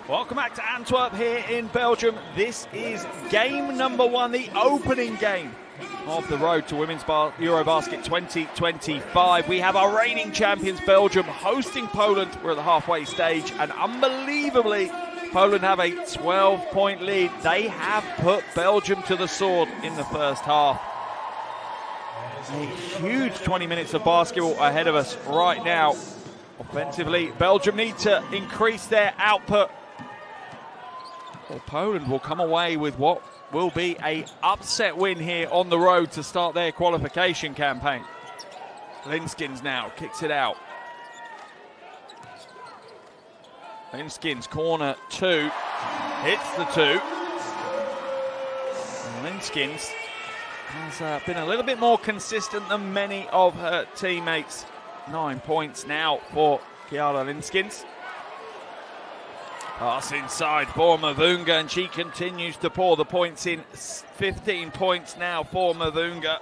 S1: Welcome back to Antwerp here in Belgium. This is game number 1, the opening game of the road to Women's EuroBasket 2025. We have our reigning champions Belgium hosting Poland. We're at the halfway stage, and unbelievably, Poland have a 12-point lead. They have put Belgium to the sword in the first half. A huge 20 minutes of basketball ahead of us right now. Offensively, Belgium need to increase their output, or Poland will come away with what will be an upset win here on the road to start their qualification campaign. Linskins now kicks it out. Linskins, corner 2, hits the 2. And Linskins has been a little bit more consistent than many of her teammates. 9 points now for Kiara Linskins. Pass inside for Mavunga, and she continues to pour the points in. 15 points now for Mavunga.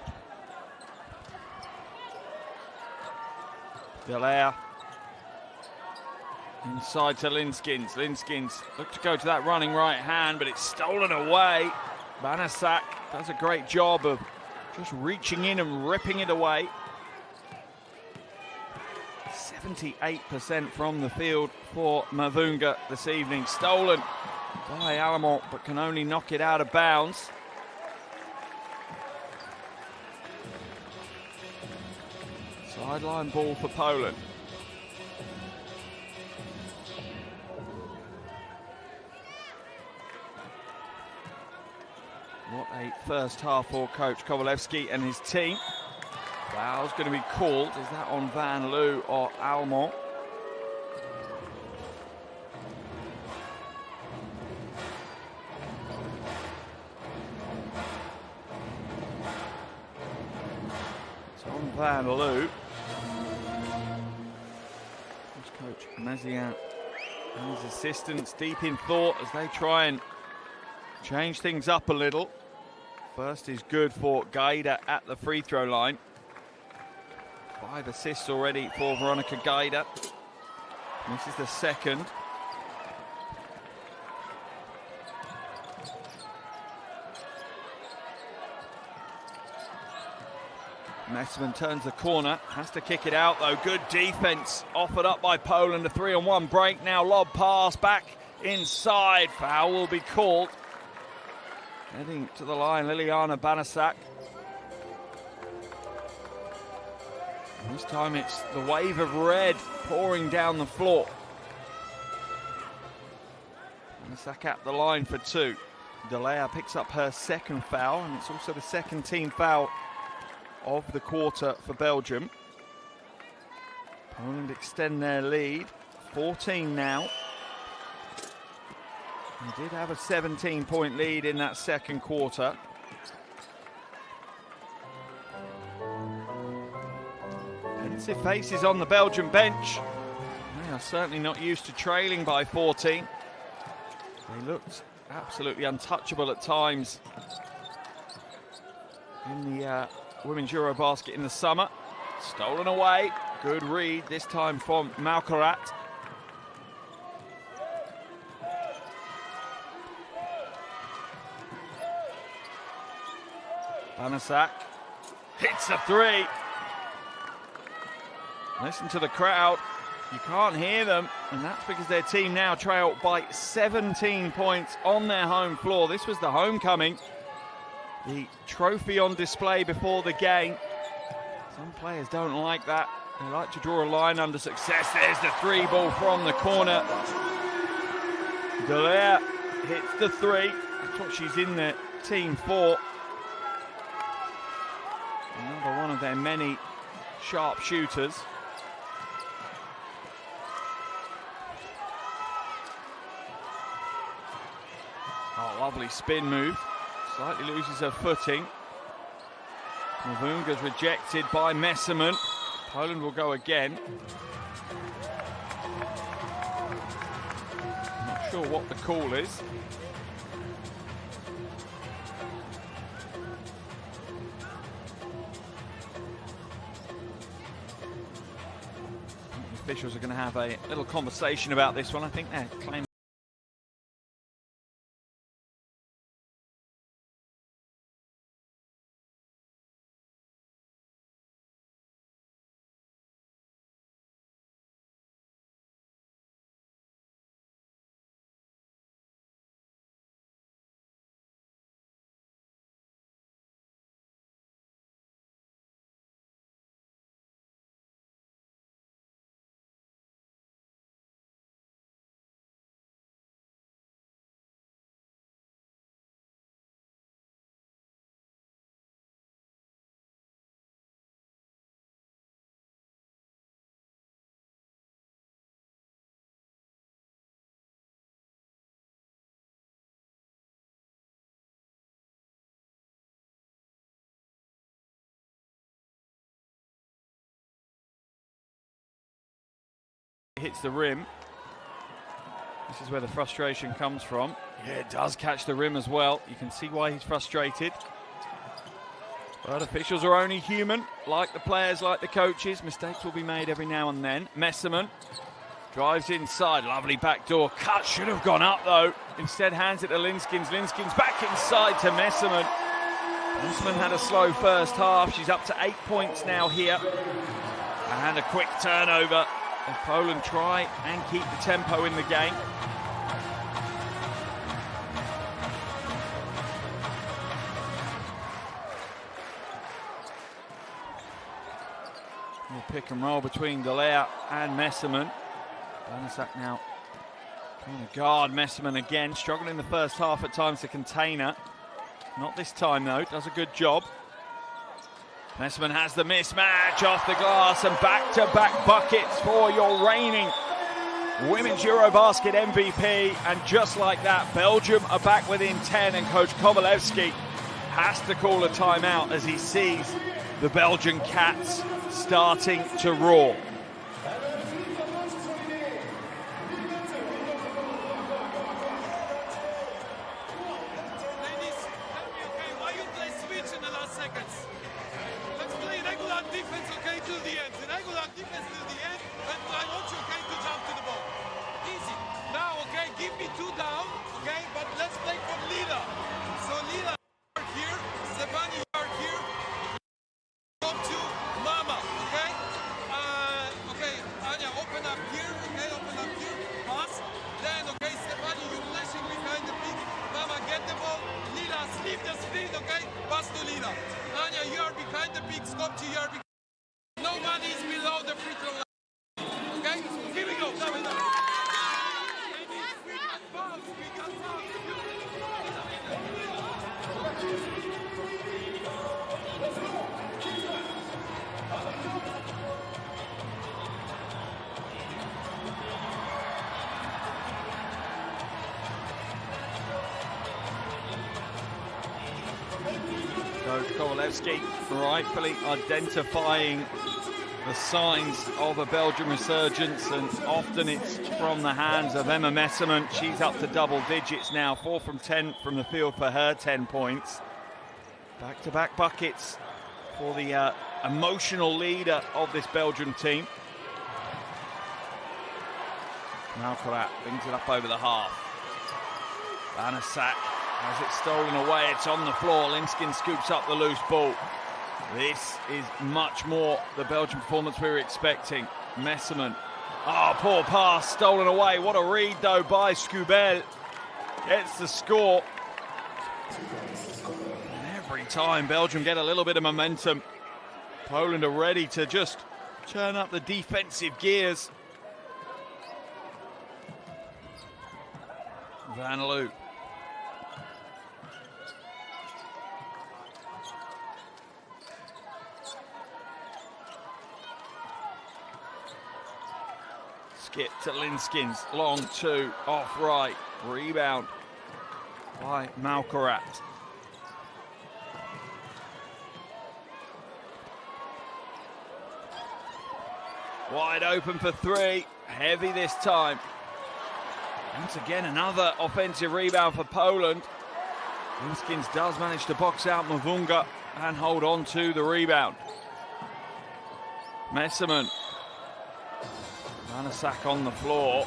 S1: Delaire inside to Linskins. Linskins looked to go to that running right hand, but it's stolen away. Banasak does a great job of just reaching in and ripping it away. 78% from the field for Mavunga this evening. Stolen by Alamont, but can only knock it out of bounds. Sideline ball for Poland. What a first half for Coach Kowalewski and his team. Foul's going to be called. Is that on Van Loo or Almont? It's on Van Loo. Coach Mazian and his assistants deep in thought as they try and change things up a little. First is good for Gaida at the free throw line. 5 assists already for Veronica Gaida. This is the second. Messman turns the corner, has to kick it out though. Good defense offered up by Poland. A 3-on-1 break now. Lob pass back inside. Foul will be called. Heading to the line, Liliana Banasak. This time it's the wave of red pouring down the floor. Banasak at the line for 2. Delea picks up her second foul, and it's also the second team foul of the quarter for Belgium. Poland extend their lead, 14 now. They did have a 17-point lead in that second quarter. Pensive faces on the Belgian bench. They are certainly not used to trailing by 14. They looked absolutely untouchable at times in the Women's EuroBasket in the summer. Stolen away. Good read, this time from Malkarat. Banasak hits the 3. Listen to the crowd. You can't hear them, and that's because their team now trail by 17 points on their home floor. This was the homecoming, the trophy on display before the game. Some players don't like that. They like to draw a line under success. There's the 3 ball from the corner. Dallaire hits the 3. That's what she's in the team for. Another one of their many sharp shooters. Oh, lovely spin move. Slightly loses her footing. Mavunga's rejected by Messerman. Poland will go again. Not sure what the call is. The officials are going to have a little conversation about this one. I think they're claiming hits the rim. This is where the frustration comes from. Yeah, it does catch the rim as well. You can see why he's frustrated. But officials are only human, like the players, like the coaches. Mistakes will be made every now and then. Messerman drives inside. Lovely backdoor cut. Should have gone up, though. Instead, hands it to Linskins. Linskins back inside to Messerman. Messerman had a slow first half. She's up to 8 points now here. And a quick turnover as Poland try and keep the tempo in the game. Pick and roll between Dallaire and Messerman. Banasak now trying to guard Messerman again. Struggling in the first half at times to contain her. Not this time though, does a good job. Messerman has the mismatch off the glass and back-to-back buckets for your reigning Women's EuroBasket MVP. And just like that, Belgium are back within 10 and Coach Kovalevsky has to call a timeout as he sees the Belgian Cats starting to roar.
S4: Defense, okay, till the end. Regular defense till the end, and I want you, okay, to jump to the ball. Easy. Now, okay, give me 2 down, okay, but let's play for Lila. So Lila, you are here. Stefani, you are here. Go to Mama, okay? Okay, Anya, open up here, okay, open up here. Pass. Then, okay, Stefani, you flashing behind the pick. Mama, get the ball. Lila, sleep the screen, okay? Pass to Lila. Anya, you are behind the pick. Stop to you are behind. Nobody is below the free throw line. Okay? Here we go. Now we go. We got fouls. We got fouls.
S1: Coach Kovalevsky rightfully identifying the signs of a Belgian resurgence, and often it's from the hands of Emma Messerman. She's up to double digits now, 4 from 10 from the field for her 10 points. Back-to-back buckets for the emotional leader of this Belgian team. Malkorat brings it up over the half. Banasak has it stolen away, it's on the floor. Linskin scoops up the loose ball. This is much more the Belgian performance we were expecting. Messerman, oh, poor pass, stolen away. What a read though by Scubel. Gets the score. And every time Belgium get a little bit of momentum, Poland are ready to just turn up the defensive gears. Van Loo. Skip to Linskins, long 2, off right, rebound by Malkorat. Wide open for 3, heavy this time. Once again, another offensive rebound for Poland. Linskins does manage to box out Mavunga and hold on to the rebound. Messerman. Manasak on the floor.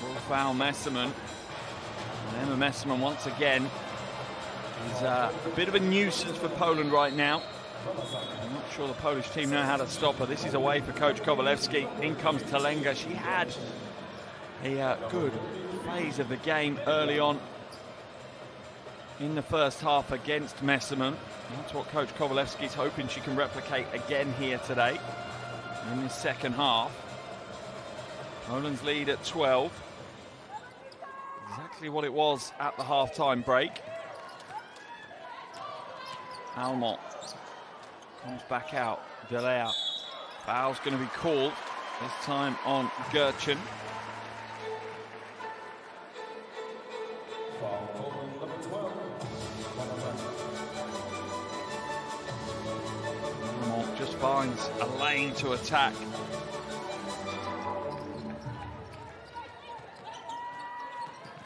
S1: Will foul Messerman. And Emma Messerman once again is a bit of a nuisance for Poland right now. I'm not sure the Polish team know how to stop her. This is away for Coach Kowalewski. In comes Talenga. She had a good phase of the game early on in the first half against Messerman. That's what Coach Kowalewski is hoping she can replicate again here today in this second half. Poland's lead at 12. Exactly what it was at the half-time break. Almont comes back out. Delea. Foul's going to be called, this time on Gerchen. Almont just finds a lane to attack.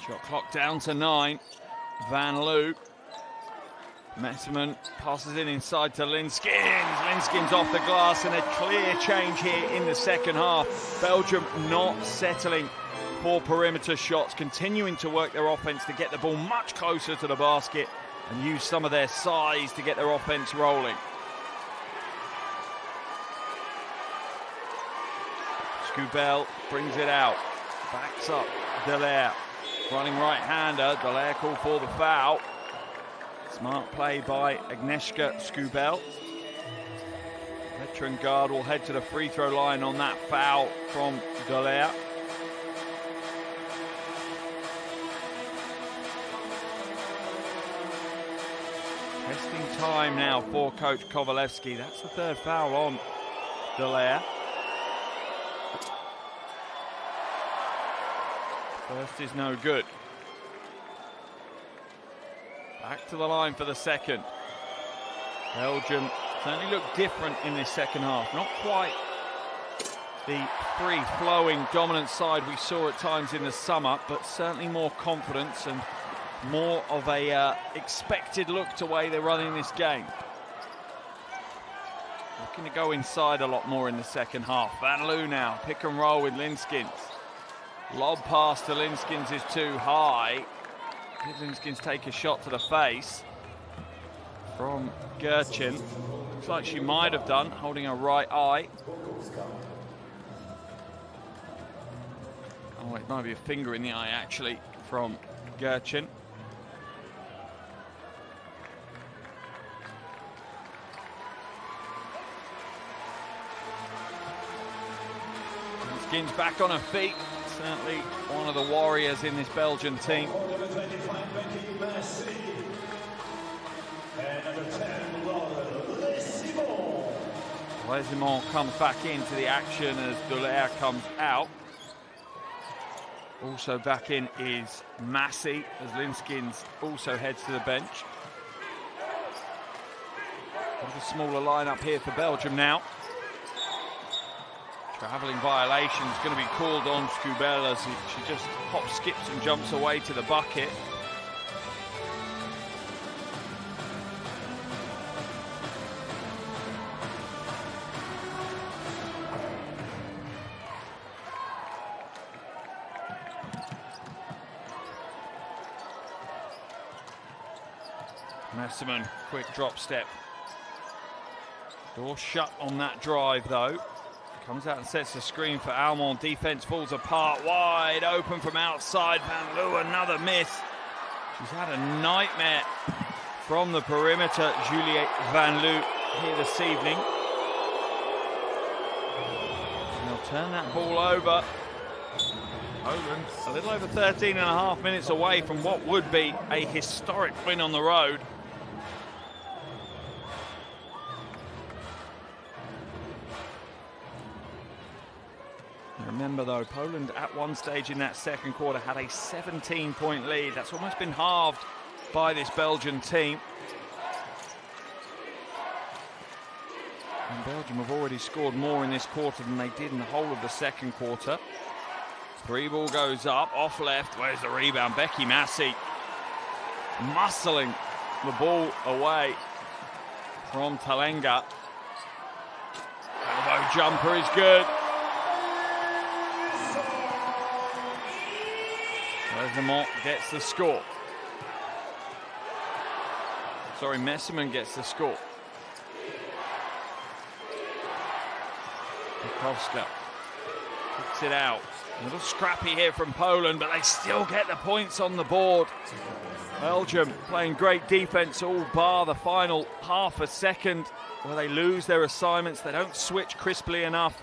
S1: Shot clock down to 9. Van Loo. Messerman passes in inside to Linskins. Linskins off the glass, and a clear change here in the second half. Belgium not settling for perimeter shots, continuing to work their offense to get the ball much closer to the basket and use some of their size to get their offense rolling. Scubel brings it out, backs up Dallaire. Running right-hander, Dallaire called for the foul. Smart play by Agnieszka Scubel. Veteran guard will head to the free throw line on that foul from Dallaire. Testing time now for Coach Kowalewski. That's the third foul on Dallaire. First is no good. Back to the line for the second. Belgium certainly looked different in this second half. Not quite the free-flowing dominant side we saw at times in the summer, but certainly more confidence and more of a expected look to the way they're running this game. Looking to go inside a lot more in the second half. Van Loo now, pick and roll with Linskins. Lob pass to Linskins is too high. Did Linskins take a shot to the face from Gerchen? Looks like she might have done, holding her right eye. Oh, it might be a finger in the eye, actually, from Gerchen. Linskins back on her feet. Certainly one of the warriors in this Belgian team. Lesimon comes back into the action as Dallaire comes out. Also back in is Massey as Linskins also heads to the bench. A smaller lineup here for Belgium now. Travelling violation is going to be called on Scubel as she just hops, skips and jumps away to the bucket. Messerman, quick drop step. Door shut on that drive though. Comes out and sets the screen for Almond. Defense falls apart, wide open from outside. Van Loo, another miss. She's had a nightmare from the perimeter, Juliette Van Loo, here this evening. And they'll turn that ball over. Poland a little over 13 and a half minutes away from what would be a historic win on the road. Remember though, Poland at one stage in that second quarter had a 17-point lead. That's almost been halved by this Belgian team. And Belgium have already scored more in this quarter than they did in the whole of the second quarter. Three ball goes up, off left. Where's the rebound? Becky Massey muscling the ball away from Talenga. Elbow jumper is good. Resemont gets the score. Sorry, Messerman gets the score. Bukowska kicks it out. A little scrappy here from Poland, but they still get the points on the board. Belgium playing great defense, all bar the final half a second where they lose their assignments. They don't switch crisply enough.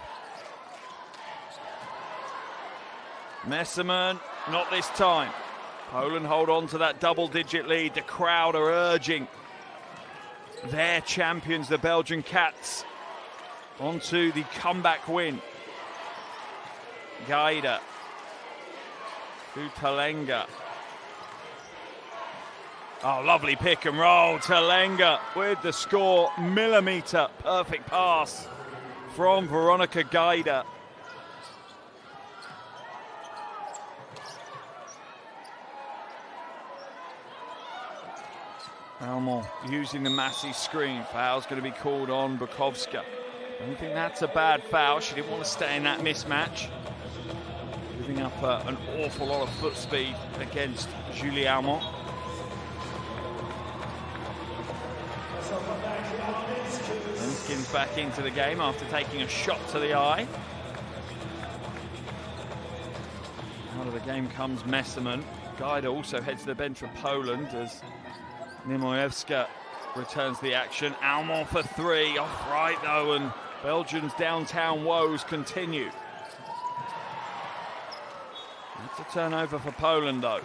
S1: Messerman, not this time. Poland hold on to that double-digit lead. The crowd are urging their champions, the Belgian Cats, onto the comeback win. Gaida to Talenga. Oh, lovely pick and roll. Talenga with the score. Millimeter perfect pass from Veronica Gaida. Almond using the Massey screen. Foul's going to be called on Bukowska. I don't think that's a bad foul. She didn't want to stay in that mismatch. Giving up an awful lot of foot speed against Julie Almond. Linskins back into the game after taking a shot to the eye. Out of the game comes Messerman. Gaida also heads to the bench for Poland as Niemoyevska returns the action. Almond for three, off right though, and Belgium's downtown woes continue. It's a turnover for Poland though.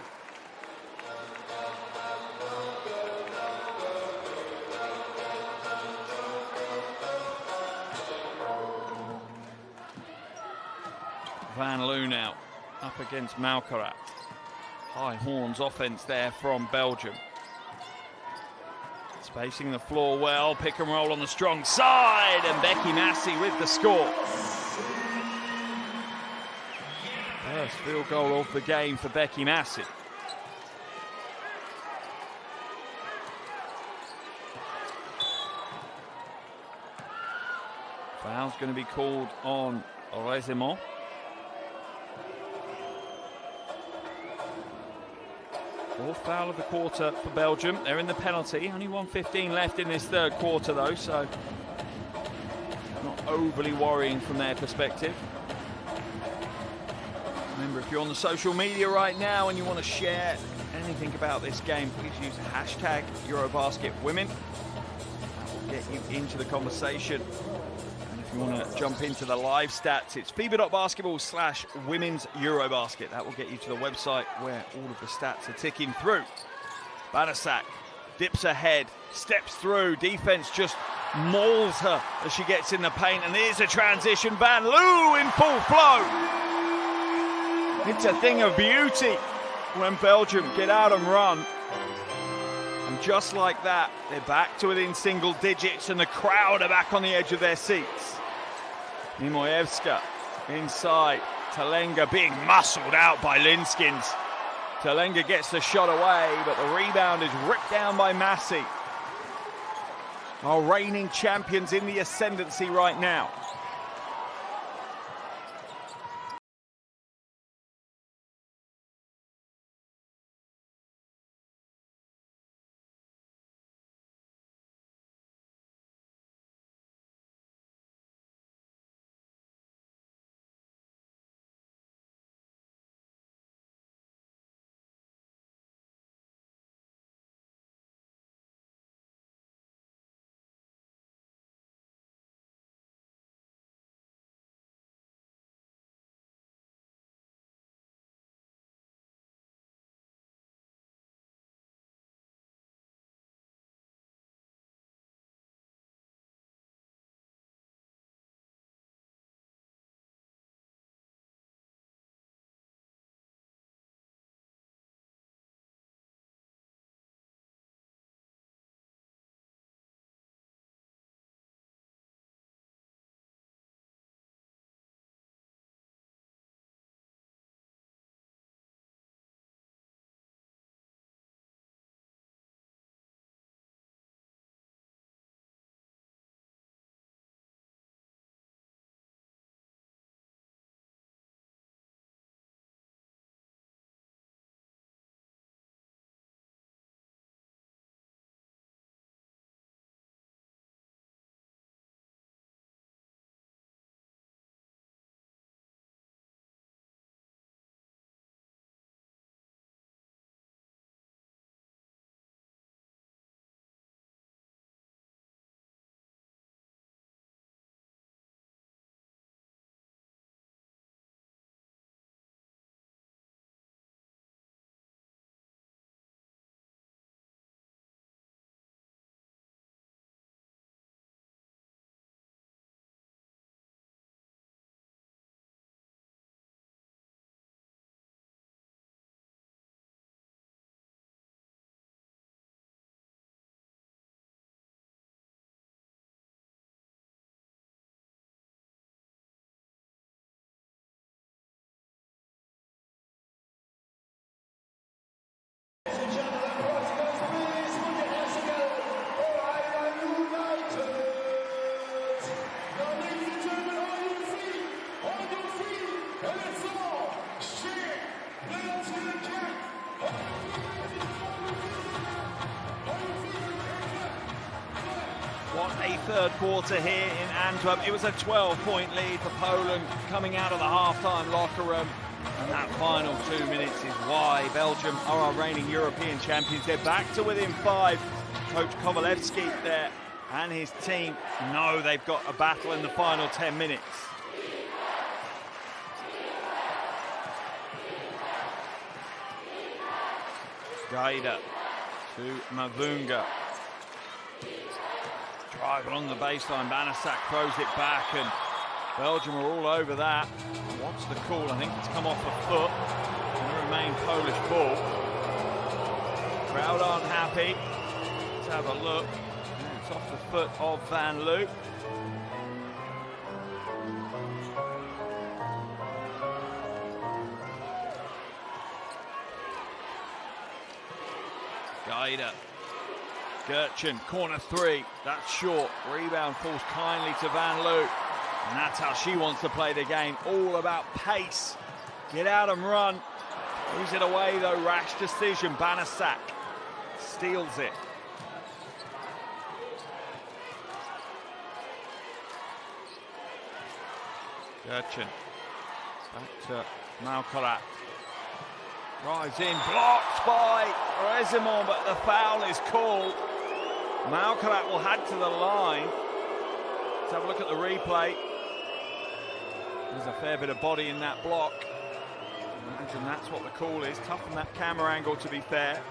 S1: Van Loo now up against Malkarat. High horns offense there from Belgium. Spacing the floor well, pick and roll on the strong side, and Becky Massey with the score. First field goal of the game for Becky Massey. Foul's going to be called on Resemont. Fourth foul of the quarter for Belgium. They're in the penalty. Only 1:15 left in this third quarter though, so not overly worrying from their perspective. Remember, if you're on the social media right now and you want to share anything about this game, please use hashtag EuroBasketWomen. That will get you into the conversation. And if you want to jump into the live stats, it's FIBA.basketball/women's EuroBasket. That will get you to the website where all of the stats are ticking through. Banasak dips ahead, steps through, defense just mauls her as she gets in the paint, and here's a transition. Van Loo in full flow. It's a thing of beauty when Belgium get out and run. And just like that, they're back to within single digits and the crowd are back on the edge of their seats. Niemoyevska inside. Talenga being muscled out by Linskins. Talenga gets the shot away, but the rebound is ripped down by Massey. Our reigning champions in the ascendancy right now. start a third quarter here in Antwerp. It was a 12-point lead for Poland coming out of the halftime locker room. And that final 2 minutes is why Belgium are our reigning European champions. They're back to within 5. Coach Kowalewski there and his team know they've got a battle in the final 10 minutes. Gaida to Mavunga. Drive along the baseline, Banasak throws it back, and Belgium are all over that. What's the call? I think it's come off a foot. It's going to remain Polish ball. Crowd aren't happy. Let's have a look. It's off the foot of Van Loo. Gaida. Gertchen, corner 3, that's short. Rebound falls kindly to Van Loo. And that's how she wants to play the game, all about pace. Get out and run. Throws it away though, rash decision. Banasak steals it. Gertchen, back to Malkorat. Drives in, blocked by Rezemon, but the foul is called. Malkorat will head to the line. Let's have a look at the replay. There's a fair bit of body in that block. I imagine that's what the call is. Tough from that camera angle, to be fair.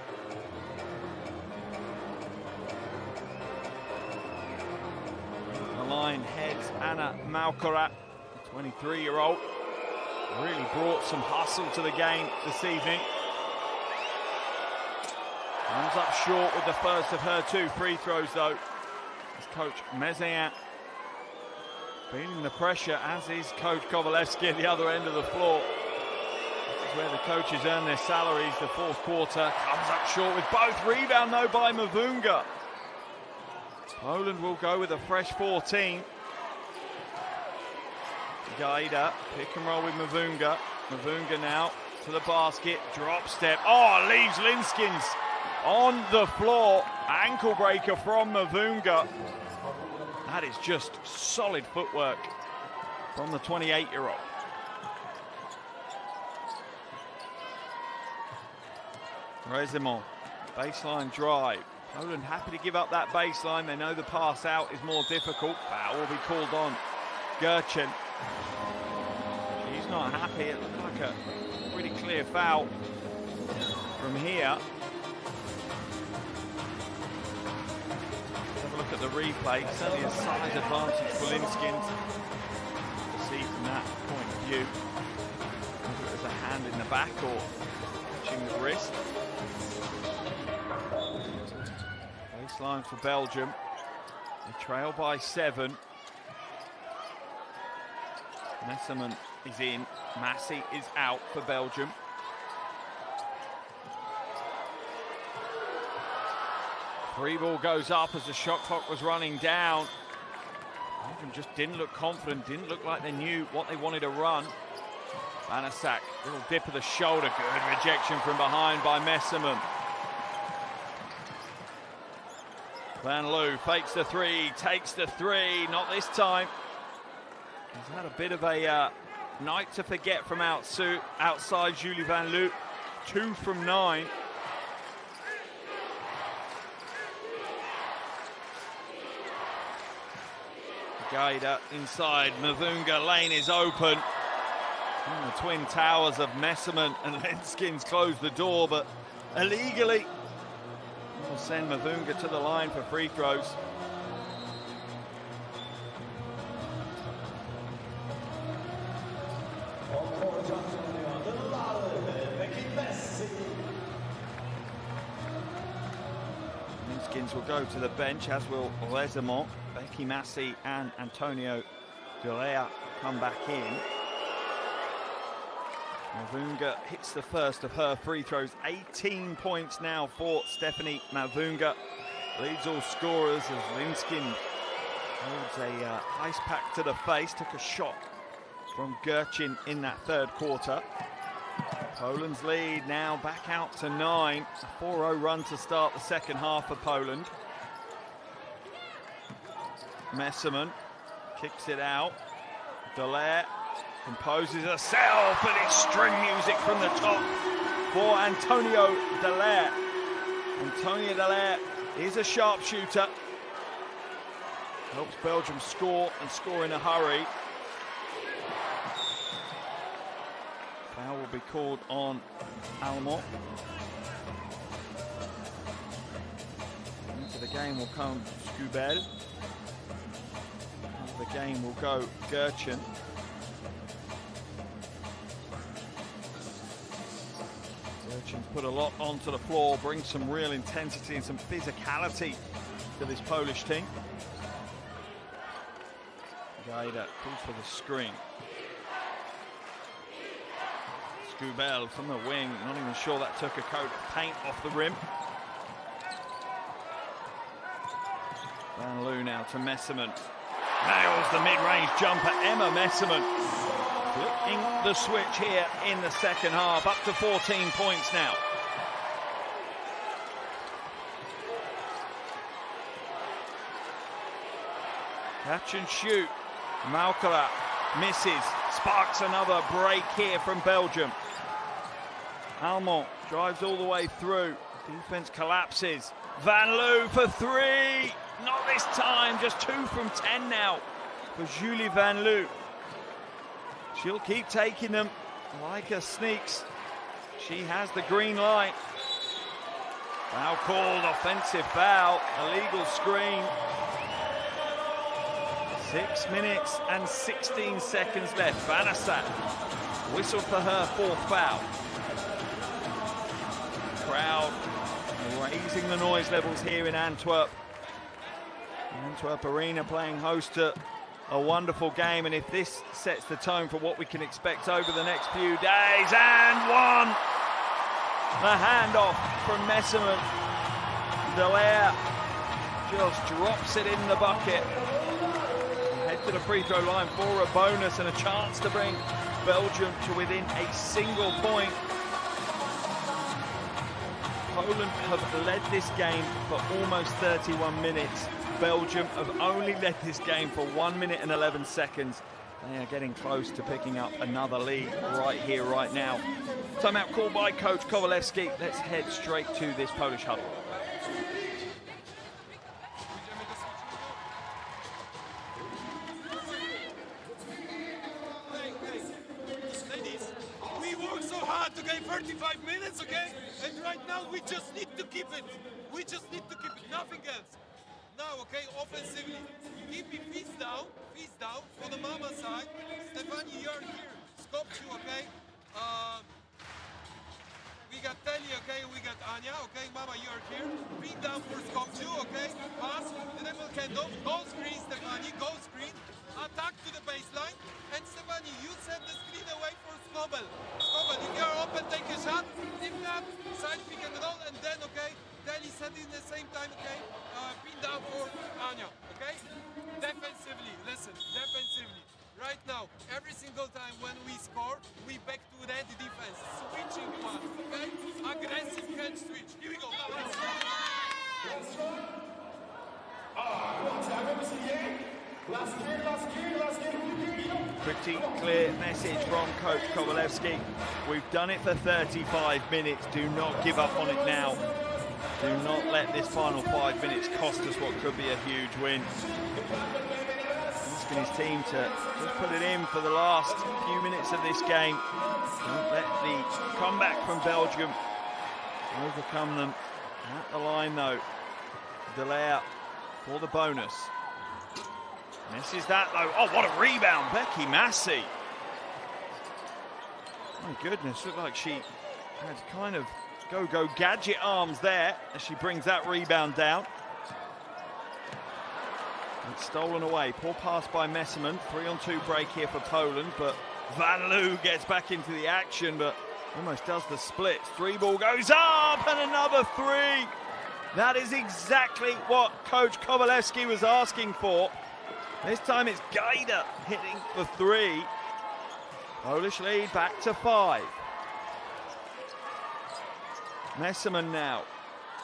S1: The line heads Anna Malkorat, the 23-year-old. Really brought some hustle to the game this evening. Comes up short with the first of her 2 free throws though. As Coach Mezean feeling the pressure, as is Coach Kowalewski at the other end of the floor. This is where the coaches earn their salaries. The fourth quarter comes up short with both. Rebound though by Mavunga. Poland will go with a fresh 14. Gaida, pick and roll with Mavunga. Mavunga now to the basket, drop step. Oh, leaves Linskins on the floor. Ankle breaker from Mavunga. That is just solid footwork from the 28-year-old. Rezemon, baseline drive. Poland happy to give up that baseline. They know the pass out is more difficult. Foul will be called on Gertchen. She's not happy. It looked like a pretty clear foul from here. Let's have a look at the replay. Certainly a size advantage for Linskins to see from that point of view. Whether it was a hand in the back or touching the wrist. Baseline for Belgium. They trail by 7. Messerman is in, Massey is out for Belgium. Free ball goes up as the shot clock was running down. Belgium just didn't look confident, didn't look like they knew what they wanted to run. Banasak, little dip of the shoulder, good rejection from behind by Messerman. Van Loo fakes the 3, takes the 3, not this time. He's had a bit of a night to forget from outside Julie Van Loo. 2 from 9. Gaida inside, Mavunga, lane is open. And the twin towers of Messerman and Linskins close the door, but illegally will send Mavunga to the line for free throws. Linskins will go to the bench, as will Rezemon. Becky Massey and Antonio Dulea come back in. Mavunga hits the first of her free throws. 18 points now for Stephanie Mavunga. Leads all scorers as Linskin holds a ice pack to the face. Took a shot from Gertchen in that third quarter. Poland's lead now back out to 9. A 4-0 run to start the second half for Poland. Messerman kicks it out. Dallaire composes herself, and it's string music from the top for Antonio Dallaire. Antonio Dallaire is a sharpshooter. Helps Belgium score and score in a hurry. Foul will be called on Almont. Into the game will come Scubel. Into the game will go Gertchen. Gertchen's put a lot onto the floor, brings some real intensity and some physicality to this Polish team. Gaida calls for the screen. Scubel from the wing, not even sure that took a coat of paint off the rim. Van Loo now to Messerman. Nails the mid-range jumper, Emma Messerman. Flicking the switch here in the second half, up to 14 points now. Catch and shoot. Malkala misses, sparks another break here from Belgium. Almont drives all the way through. Defense collapses. Van Loo for three. Not this time, just 2 from 10 now for Julie Van Loo. She'll keep taking them like her sneaks. She has the green light. Foul called, offensive foul, illegal screen. 6 minutes and 16 seconds left. Banasat whistled for her 4th foul. Crowd raising the noise levels here in Antwerp. Antwerp Arena playing host to a wonderful game, and if this sets the tone for what we can expect over the next few days, and one! The handoff from Messerman. Dallaire just drops it in the bucket. Head to the free throw line for a bonus and a chance to bring Belgium to within a single point. Poland have led this game for almost 31 minutes. Belgium have only led this game for 1 minute and 11 seconds. They are getting close to picking up another lead right here, right now. Timeout called by Coach Kowalewski. Let's head straight to this Polish huddle.
S4: Ladies, we worked so hard to gain 35 minutes, okay? And right now we just need to keep it. We just need to keep it, nothing else. Now, okay, offensively, keep me feet down on the mama side. Stefani, you're here. Scope you, okay? We got Telly, okay? We got Anya, okay? Mama, you're here. Feet down for scope you, okay? Pass, the double handoff. Go screen, Stefani, go screen. Attack to the baseline. And Stefani, you set the screen away for Skobel. Skobel, if you're open, take a shot. If not, side pick and roll, and then, okay? Telly set in the same time, okay? Pin down for Anya, okay? Defensively, listen, defensively. Right now, every single time when we score, we back to red defense. Switching one, okay? Aggressive hand switch. Here we go.
S1: Pretty clear message from Coach Kowalewski. We've done it for 35 minutes. Do not give up on it now. Do not let this final 5 minutes cost us what could be a huge win. Asking his team to just put it in for the last few minutes of this game. Don't let the comeback from Belgium overcome them. At the line though, Dallaire for the bonus. Misses that though. Oh, what a rebound, Becky Massey. My goodness, looked like she had kind of go gadget arms there as she brings that rebound down. It's stolen away. Poor pass by Messerman. 3-on-2 break here for Poland, but Van Loo gets back into the action, but almost does the splits. 3-ball goes up, and another 3. That is exactly what Coach Kowalewski was asking for. This time it's Gaida hitting the 3. Polish lead back to 5. Messerman now.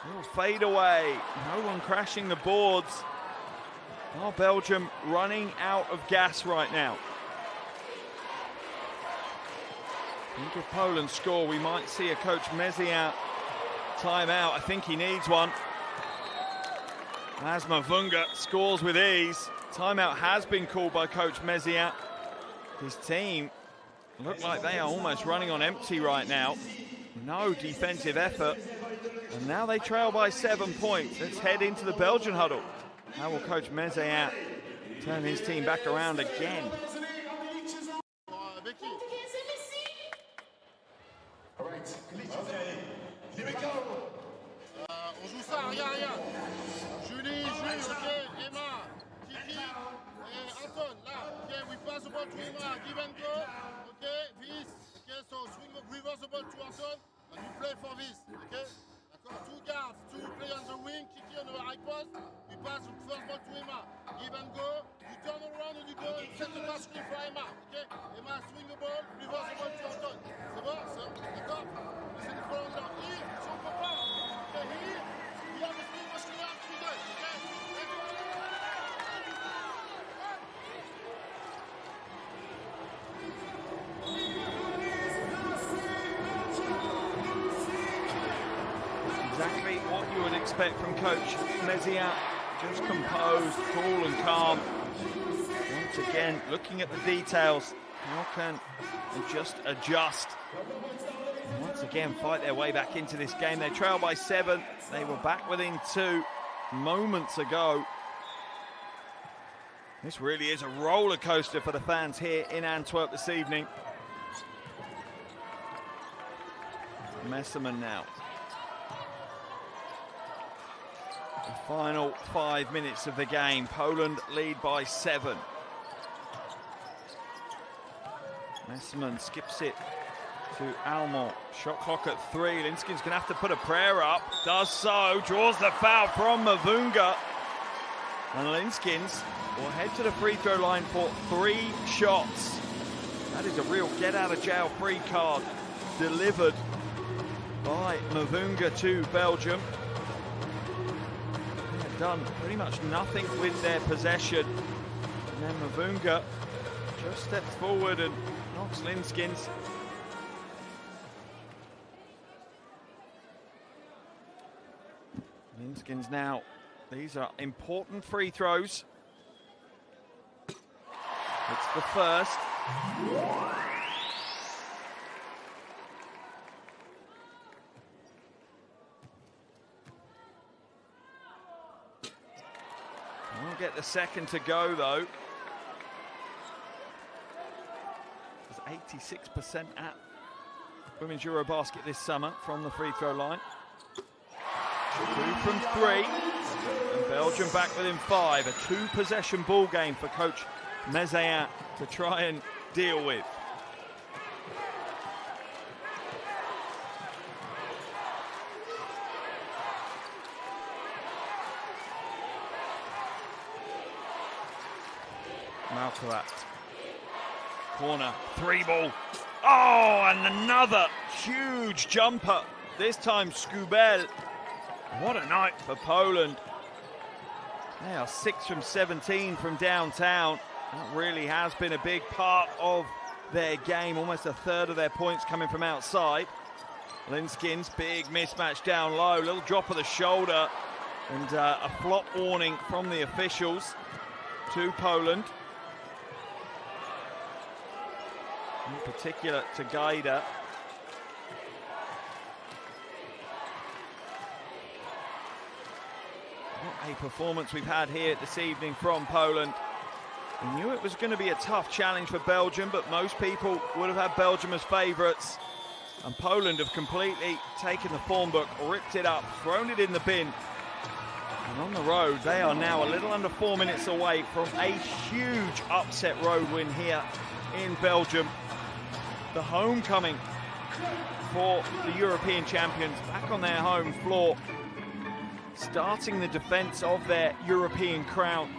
S1: Little fade away. No one crashing the boards. Are Belgium running out of gas right now? I think if Poland score, we might see a Coach Mezia timeout. I think he needs one. As Mavunga scores with ease. Timeout has been called by Coach Mezia. His team look like they are almost running on empty right now. No defensive effort. And now they trail by 7 points. Let's head into the Belgian huddle. How will Coach Mezia turn his team back around again?
S3: On joue ça, regarde. Julie, ok, Emma, Kiki et Anton, là, ok, we pass the ball to Emma, give and go, ok, Viz, ok, so swing, reverse the ball to Anton, and we play for Viz, ok, d'accord, 2 guards, 2 players on the wing, Kiki on the high post, we pass the first ball to Emma, give and go, you turn around and you go, you set the pass screen for Emma, ok, Emma swing the ball, reverse the ball to Anton, c'est bon, d'accord, laissez le ballon là, si on peut pas, ok, here, we have the screen for screen out, screen out, ok.
S1: Exactly what you would expect from Coach Mezia. Just composed, cool and calm. Once again, looking at the details. How can they just adjust? And once again, fight their way back into this game. They trail by 7. They were back within 2 moments ago. This really is a roller coaster for the fans here in Antwerp this evening. Messerman now. The final 5 minutes of the game. Poland lead by 7. Messerman skips it to Almont. Shot clock at 3. Linskin's going to have to put a prayer up. Does so. Draws the foul from Mavunga. And Linskins will head to the free throw line for 3 shots. That is a real get-out-of-jail-free card delivered by Mavunga to Belgium. They have done pretty much nothing with their possession. And then Mavunga just steps forward and knocks Linskins. Linskins now. These are important free throws. It's the first. We'll get the second to go, though. There's 86% at Women's EuroBasket this summer from the free throw line. 2 from 3. And Belgium back within 5. A 2-possession ball game for Coach Mezia to try and deal with. Malkovat. Corner, 3 ball. Oh, and another huge jumper. This time Skubel. What a night for Poland. They are 6 from 17 from downtown. That really has been a big part of their game. Almost a third of their points coming from outside. Linskins, big mismatch down low. Little drop of the shoulder. And a flop warning from the officials to Poland. In particular to Gaida. What a performance we've had here this evening from Poland. We knew it was going to be a tough challenge for Belgium, but most people would have had Belgium as favourites. And Poland have completely taken the form book, ripped it up, thrown it in the bin. And on the road, they are now a little under 4 minutes away from a huge upset road win here in Belgium. The homecoming for the European champions back on their home floor, starting the defence of their European crown.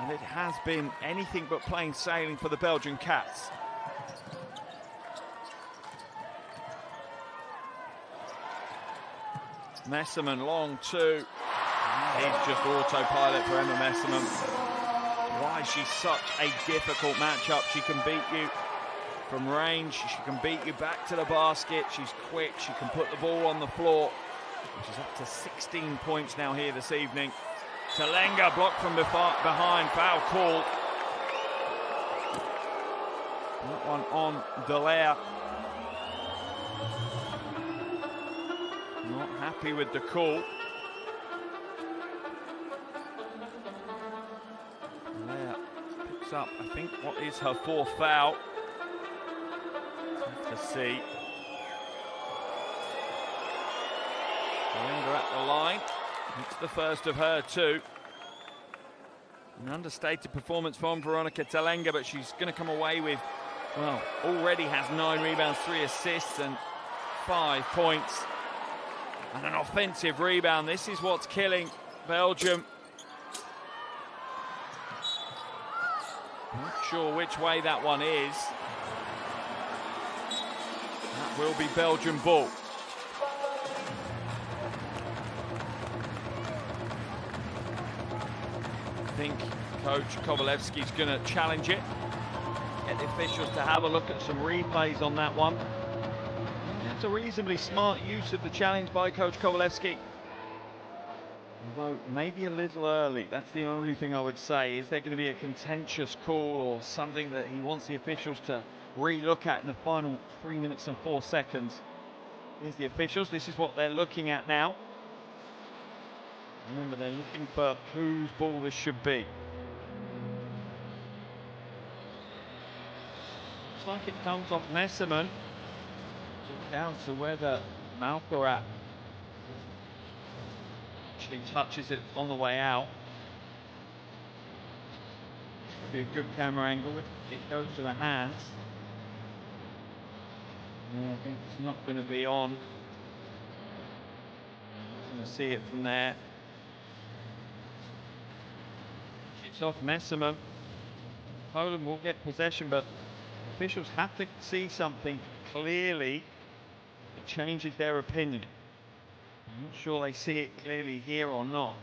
S1: And it has been anything but plain sailing for the Belgian Cats. Messerman long 2. He's just autopilot for Emma Messerman. she's such a difficult matchup. She can beat you from range, she can beat you back to the basket, she's quick, she can put the ball on the floor. She's up to 16 points now here this evening. Talenga blocked from behind, foul called. That one on Dallaire. Not happy with the call. Dallaire picks up, I think, what is her fourth foul. Have to see. Talenga at the line. It's the first of her too. An understated performance from Veronica Talenga, but she's going to come away with, well, already has 9 rebounds, 3 assists and 5 points. And an offensive rebound. This is what's killing Belgium. Not sure which way that one is. That will be Belgian ball. I think Coach Kovalevsky's going to challenge it. Get the officials to have a look at some replays on that one. That's a reasonably smart use of the challenge by Coach Kovalevsky. Although maybe a little early, that's the only thing I would say. Is there going to be a contentious call or something that he wants the officials to re-look at in the final 3 minutes and 4 seconds? Here's the officials, this is what they're looking at now. Remember, they're looking for whose ball this should be. Looks like it comes off Messerman. Down to whether Malkorat actually touches it on the way out. Be a good camera angle if it goes to the hands. Yeah, I think it's not going to be on. Going to see it from there. It's off Messerman. Poland will get possession, but officials have to see something clearly that changes their opinion. I'm not sure they see it clearly here or not.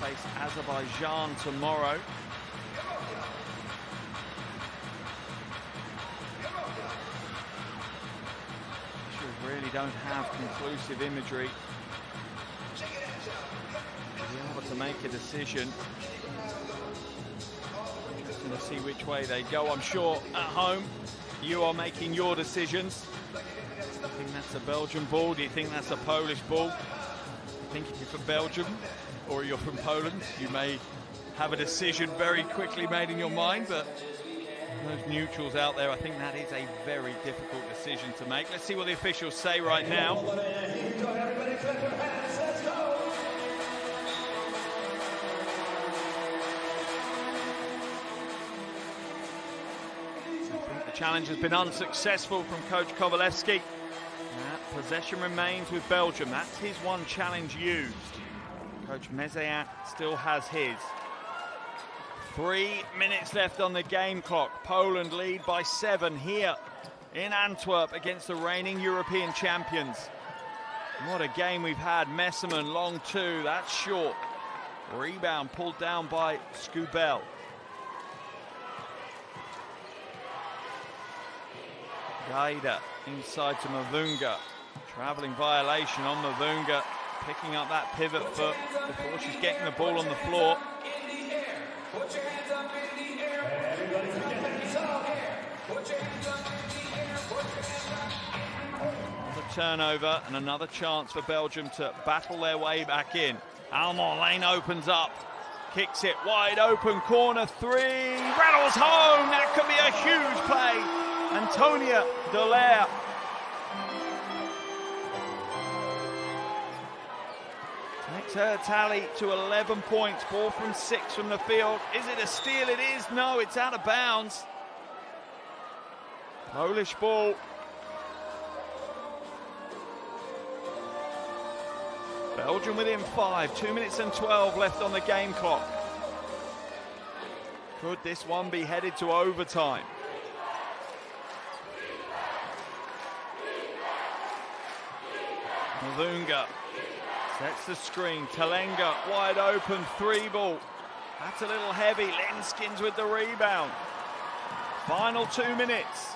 S1: Face Azerbaijan tomorrow. Really don't have conclusive imagery to be able to make a decision. Interesting to see which way they go. I'm sure at home you are making your decisions. Do you think that's a Belgian ball? Do you think that's a Polish ball? I think if you're from Belgium or you're from Poland, you may have a decision very quickly made in your mind, but those neutrals out there, I think that is a very difficult decision to make. Let's see what the officials say right now. I think the challenge has been unsuccessful from Coach Kovalevsky. Possession remains with Belgium. That's his one challenge used. Coach Mezayat still has his. 3 minutes left on the game clock. Poland lead by 7 here in Antwerp against the reigning European champions. What a game we've had. Messerman, long 2, that's short. Rebound pulled down by Skubel. Gaida inside to Mavunga. Travelling violation on Mavunga. Picking up that pivot foot before she's getting the ball on the floor. Another turnover and another chance for Belgium to battle their way back in. Almond lane opens up, kicks it wide open, corner 3, rattles home. That could be a huge play. Antonia Dallaire. Takes her tally to 11 points, 4 from 6 from the field. Is it a steal? It is. No, it's out of bounds. Polish ball. Belgium within 5, 2 minutes and 12 left on the game clock. Could this one be headed to overtime? Mavunga sets the screen. Talenga wide open, 3 ball. That's a little heavy. Linskins with the rebound. Final 2 minutes.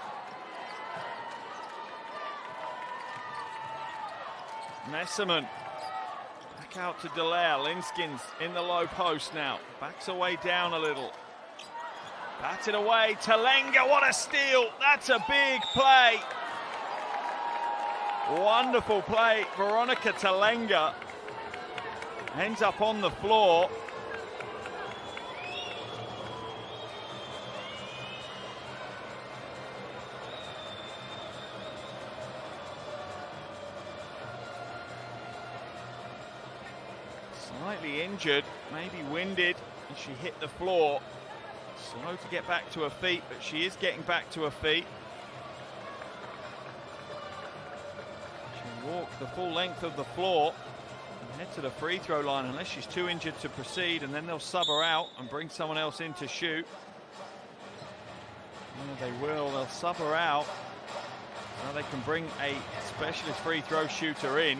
S1: Messerman back out to Dallaire. Linskins in the low post now. Backs away down a little. Batted away. Talenga, what a steal. That's a big play. Wonderful play. Veronica Talenga ends up on the floor. Slightly injured, maybe winded, and she hit the floor. Slow to get back to her feet, but she is getting back to her feet. She'll walk the full length of the floor and head to the free throw line unless she's too injured to proceed, and then they'll sub her out and bring someone else in to shoot. Yeah, they will. They'll sub her out. Now they can bring a specialist free throw shooter in.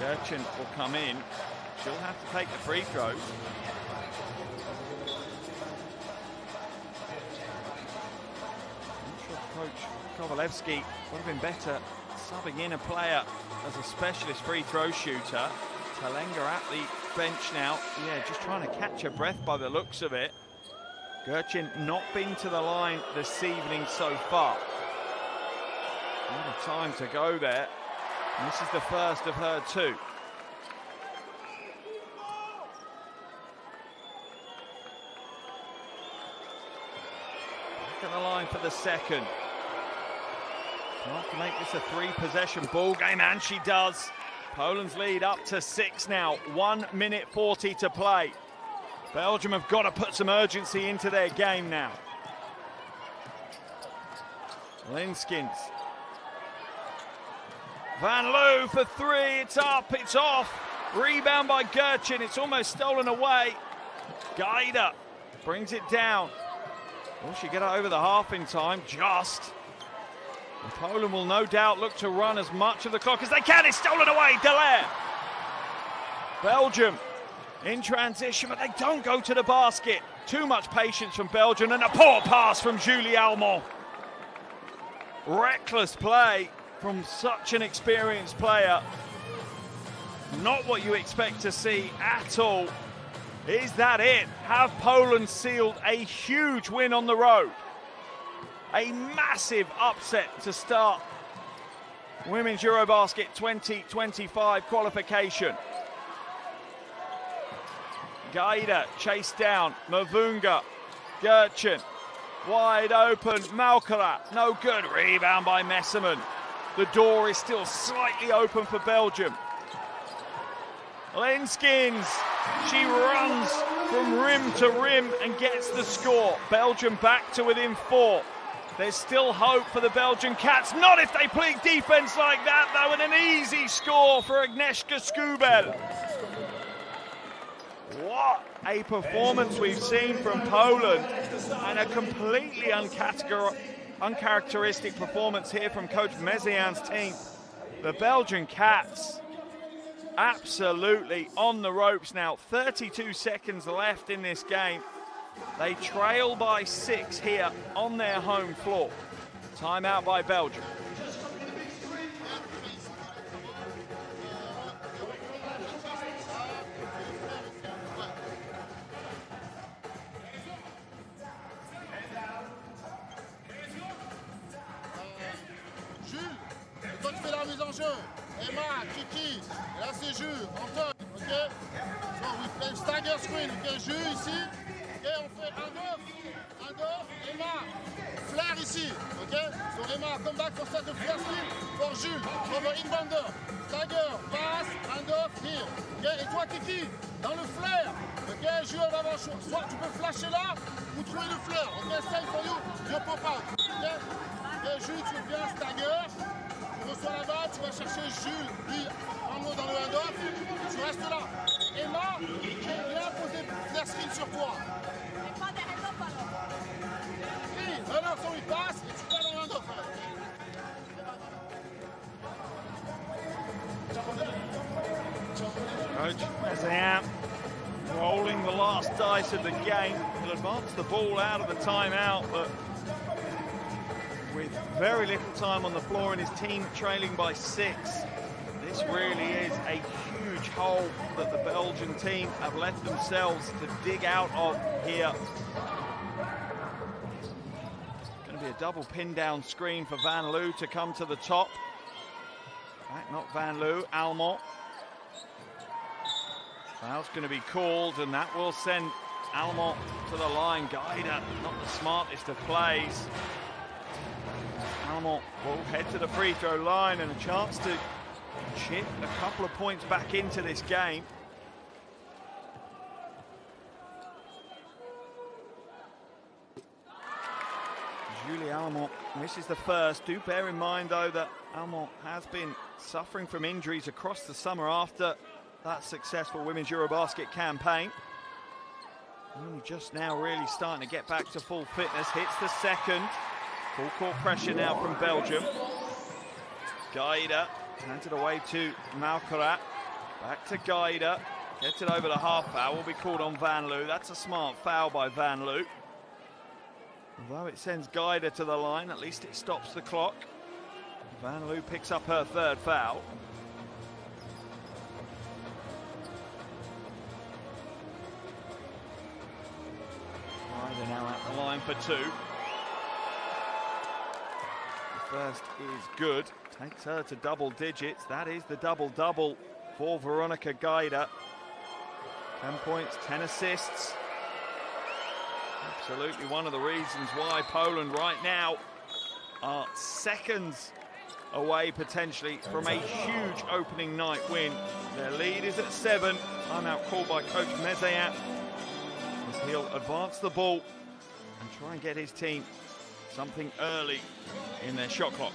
S1: Gerchen will come in. She'll have to take the free throws. I'm sure Coach Kovalevsky would have been better subbing in a player as a specialist free throw shooter. Talenga at the bench now. Yeah, just trying to catch her breath by the looks of it. Gerchen not been to the line this evening so far. A lot of time to go there. And this is the first of her 2. Back on the line for the second. She'll have to make this a 3-possession ball game, and she does. Poland's lead up to 6 now. 1 minute 40 to play. Belgium have got to put some urgency into their game now. Linskins. Van Loo for 3, it's up, it's off. Rebound by Gerchen, it's almost stolen away. Gaida brings it down. Will she get it over the half in time? Just. And Poland will no doubt look to run as much of the clock as they can. It's stolen away, Dallaire. Belgium in transition, but they don't go to the basket. Too much patience from Belgium, and a poor pass from Julie Almond. Reckless play from such an experienced player. Not what you expect to see at all. Is that it? Have Poland sealed a huge win on the road? A massive upset to start Women's EuroBasket 2025 qualification. Gaida chased down, Mavunga, Gerchen, wide open, Malkala, no good, rebound by Messerman. The door is still slightly open for Belgium. Linskins, she runs from rim to rim and gets the score. Belgium back to within 4. There's still hope for the Belgian Cats. Not if they play defense like that, though, and an easy score for Agnieszka Skubel. What a performance we've seen from Poland, and a completely uncharacteristic performance here from Coach Mesian's team. The Belgian Cats absolutely on the ropes now. 32 seconds left in this game. They trail by 6 here on their home floor. Timeout by Belgium.
S3: Emma, Kiki, et là c'est Jules, Antoine, ok? So we play stagger screen, ok? Jules ici, ok? On fait un off, Emma, Flair ici, ok? So Emma, come back for set of flare screen for Jules, over inbounder, stagger, pass, handoff, here. Ok? Et toi, Kiki, dans le flair, ok? Jules va avoir choix. Soit tu peux flasher là, ou trouver le flair, ok? Safe for you, you pop out, ok? Ok, Jules, tu viens stagger, tu reçois la balle, tu vas chercher Jules, lui, en haut dans le handoff, tu restes là. Emma, viens poser flare screen sur toi. Non, so il passe et tu pars dans le handoff.
S1: Coach Mezayant rolling the last dice of the game. He'll advance the ball out of the timeout, but with very little time on the floor and his team trailing by 6, this really is a huge hole that the Belgian team have left themselves to dig out of here. Going to be a double pin down screen for Van Loo to come to the top. In fact, not Van Loo, Almont. Foul's going to be called, and that will send Almont to the line. Guida, not the smartest of plays. Almont will head to the free throw line and a chance to chip a couple of points back into this game. Julie Almont misses the first. Do bear in mind, though, that Almont has been suffering from injuries across the summer after that successful Women's EuroBasket campaign. Only just now really starting to get back to full fitness. Hits the second. Full court pressure now from Belgium. Guida hands it away to Malcarat. Back to Guida. Gets it over the half. Foul will be called on Van Loo. That's a smart foul by Van Loo. Although it sends Guida to the line, at least it stops the clock. Van Loo picks up her third foul. Guida now at the line for 2. First is good, takes her to double digits. That is the double-double for Veronica Guida. 10 points, 10 assists. Absolutely one of the reasons why Poland right now are seconds away potentially from a huge opening night win. Their lead is at 7. Timeout called by Coach Mezayant, as he'll advance the ball and try and get his team something early in their shot clock.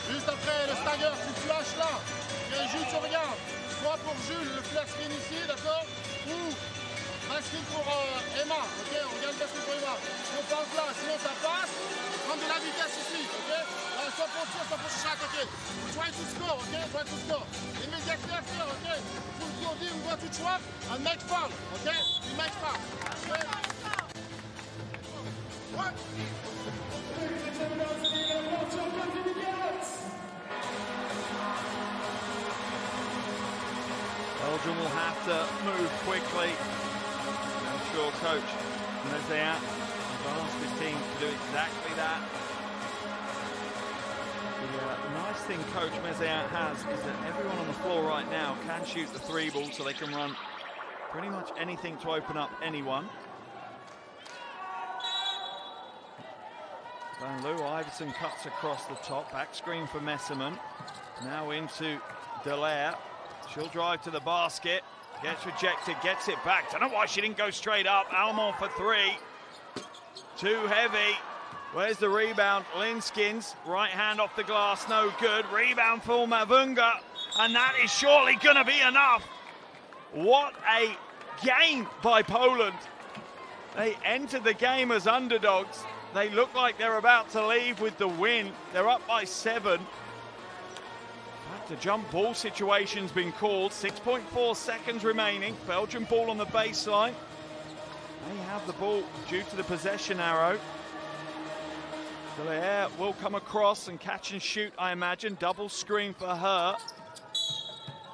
S3: Juste après le stagger, tu flashes là. Et Jules, tu regardes. Soit pour Jules, le flash screen ici, d'accord? Ou basket pour Emma, ok? On regarde le basket pour Emma. On passe là, sinon ça passe. Prendre de la vitesse ici, ok? Soit pour toi, soit pour chercher à côté. Try to score, ok? Try to score. Immediately after, ok? Full clothing, go to trap and make foul, ok? You make foul, okay? What?
S1: Belgium will have to move quickly. I'm sure Coach Mezayant has asked his team to do exactly that. The nice thing Coach Mezayant has is that everyone on the floor right now can shoot the 3 ball, so they can run pretty much anything to open up anyone. Van Loo, Iverson cuts across the top, back screen for Messerman. Now into Dallaire. She'll drive to the basket, gets rejected, gets it back. Don't know why she didn't go straight up. Almont for 3. Too heavy. Where's the rebound? Linskins, right hand off the glass, no good. Rebound for Mavunga, and that is surely gonna be enough. What a game by Poland. They entered the game as underdogs. They look like they're about to leave with the win. They're up by 7. The jump ball situation's been called. 6.4 seconds remaining. Belgium ball on the baseline. They have the ball due to the possession arrow. Dallaire will come across and catch and shoot, I imagine. Double screen for her.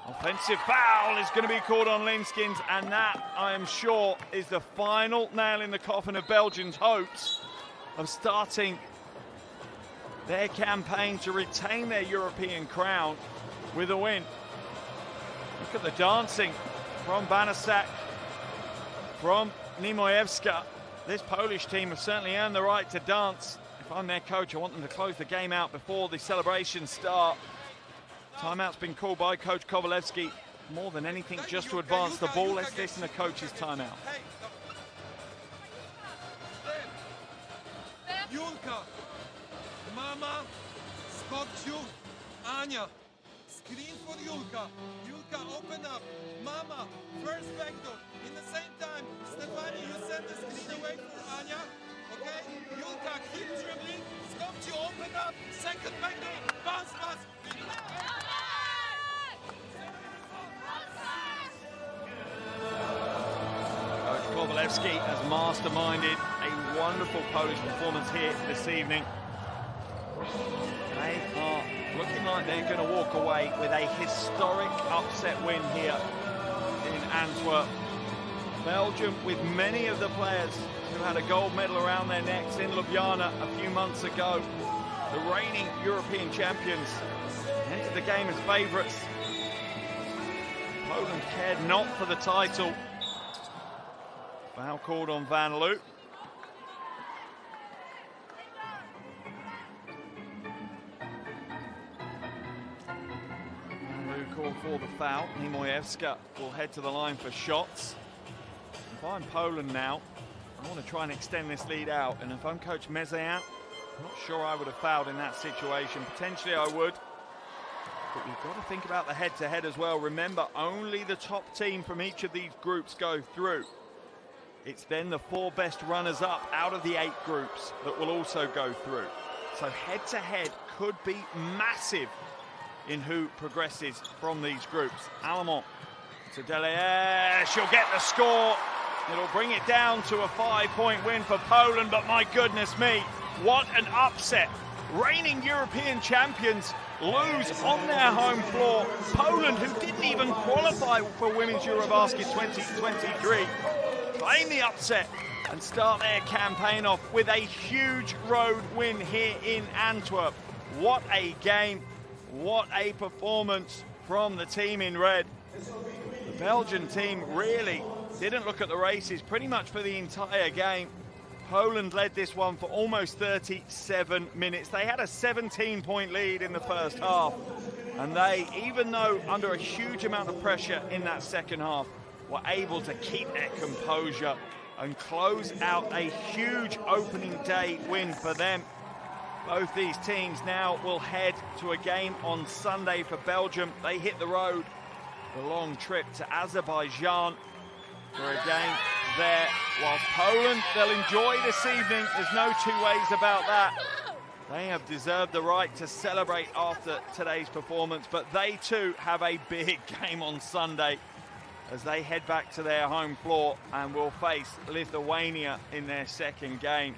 S1: Offensive foul is going to be called on Linskins, and that, I am sure, is the final nail in the coffin of Belgium's hopes of starting their campaign to retain their European crown with a win. Look at the dancing from Banasak, from Niemoyevska. This Polish team have certainly earned the right to dance. If I'm their coach, I want them to close the game out before the celebrations start. Timeout's been called by Coach Kovalevsky. More than anything, just to advance the ball. Let's listen to Coach's timeout.
S4: Julka, Mama, Skopciu, Anya. Screen for Julka. Julka, open up. Mama, first backdoor. In the same time, Stefani, you send the screen away for Anya. Okay? Julka, keep dribbling. Skopciu, open up. Second backdoor. Bounce pass.
S1: Coach Kovalevsky has masterminded a wonderful Polish performance here this evening. They are looking like they're going to walk away with a historic upset win here in Antwerp. Belgium, with many of the players who had a gold medal around their necks in Ljubljana a few months ago, the reigning European champions, entered the game as favourites. Poland cared not for the title. Foul called on Van Loo. Called for the foul. Niemoyevska will head to the line for shots. If I'm Poland now, I want to try and extend this lead out, and if I'm Coach Mezean, I'm not sure I would have fouled in that situation. Potentially I would, but you've got to think about the head-to-head as well. Remember, only the top team from each of these groups go through. It's then the 4 best runners-up out of the 8 groups that will also go through. So head-to-head could be massive in who progresses from these groups. Alamont to Delaire, she'll get the score. It'll bring it down to a 5-point win for Poland, but my goodness me, what an upset. Reigning European champions lose on their home floor. Poland, who didn't even qualify for Women's EuroBasket 2023, claim the upset and start their campaign off with a huge road win here in Antwerp. What a game. What a performance from the team in red. The Belgian team really didn't look at the races pretty much for the entire game. Poland led this one for almost 37 minutes. They had a 17-point lead in the first half, and they, even though under a huge amount of pressure in that second half, were able to keep their composure and close out a huge opening day win for them. Both these teams now will head to a game on Sunday for Belgium. They hit the road, the long trip to Azerbaijan for a game there. Whilst Poland, they'll enjoy this evening. There's no two ways about that. They have deserved the right to celebrate after today's performance, but they too have a big game on Sunday as they head back to their home floor and will face Lithuania in their second game.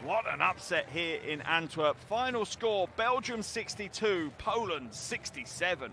S1: What an upset here in Antwerp. Final score, Belgium 62, Poland 67.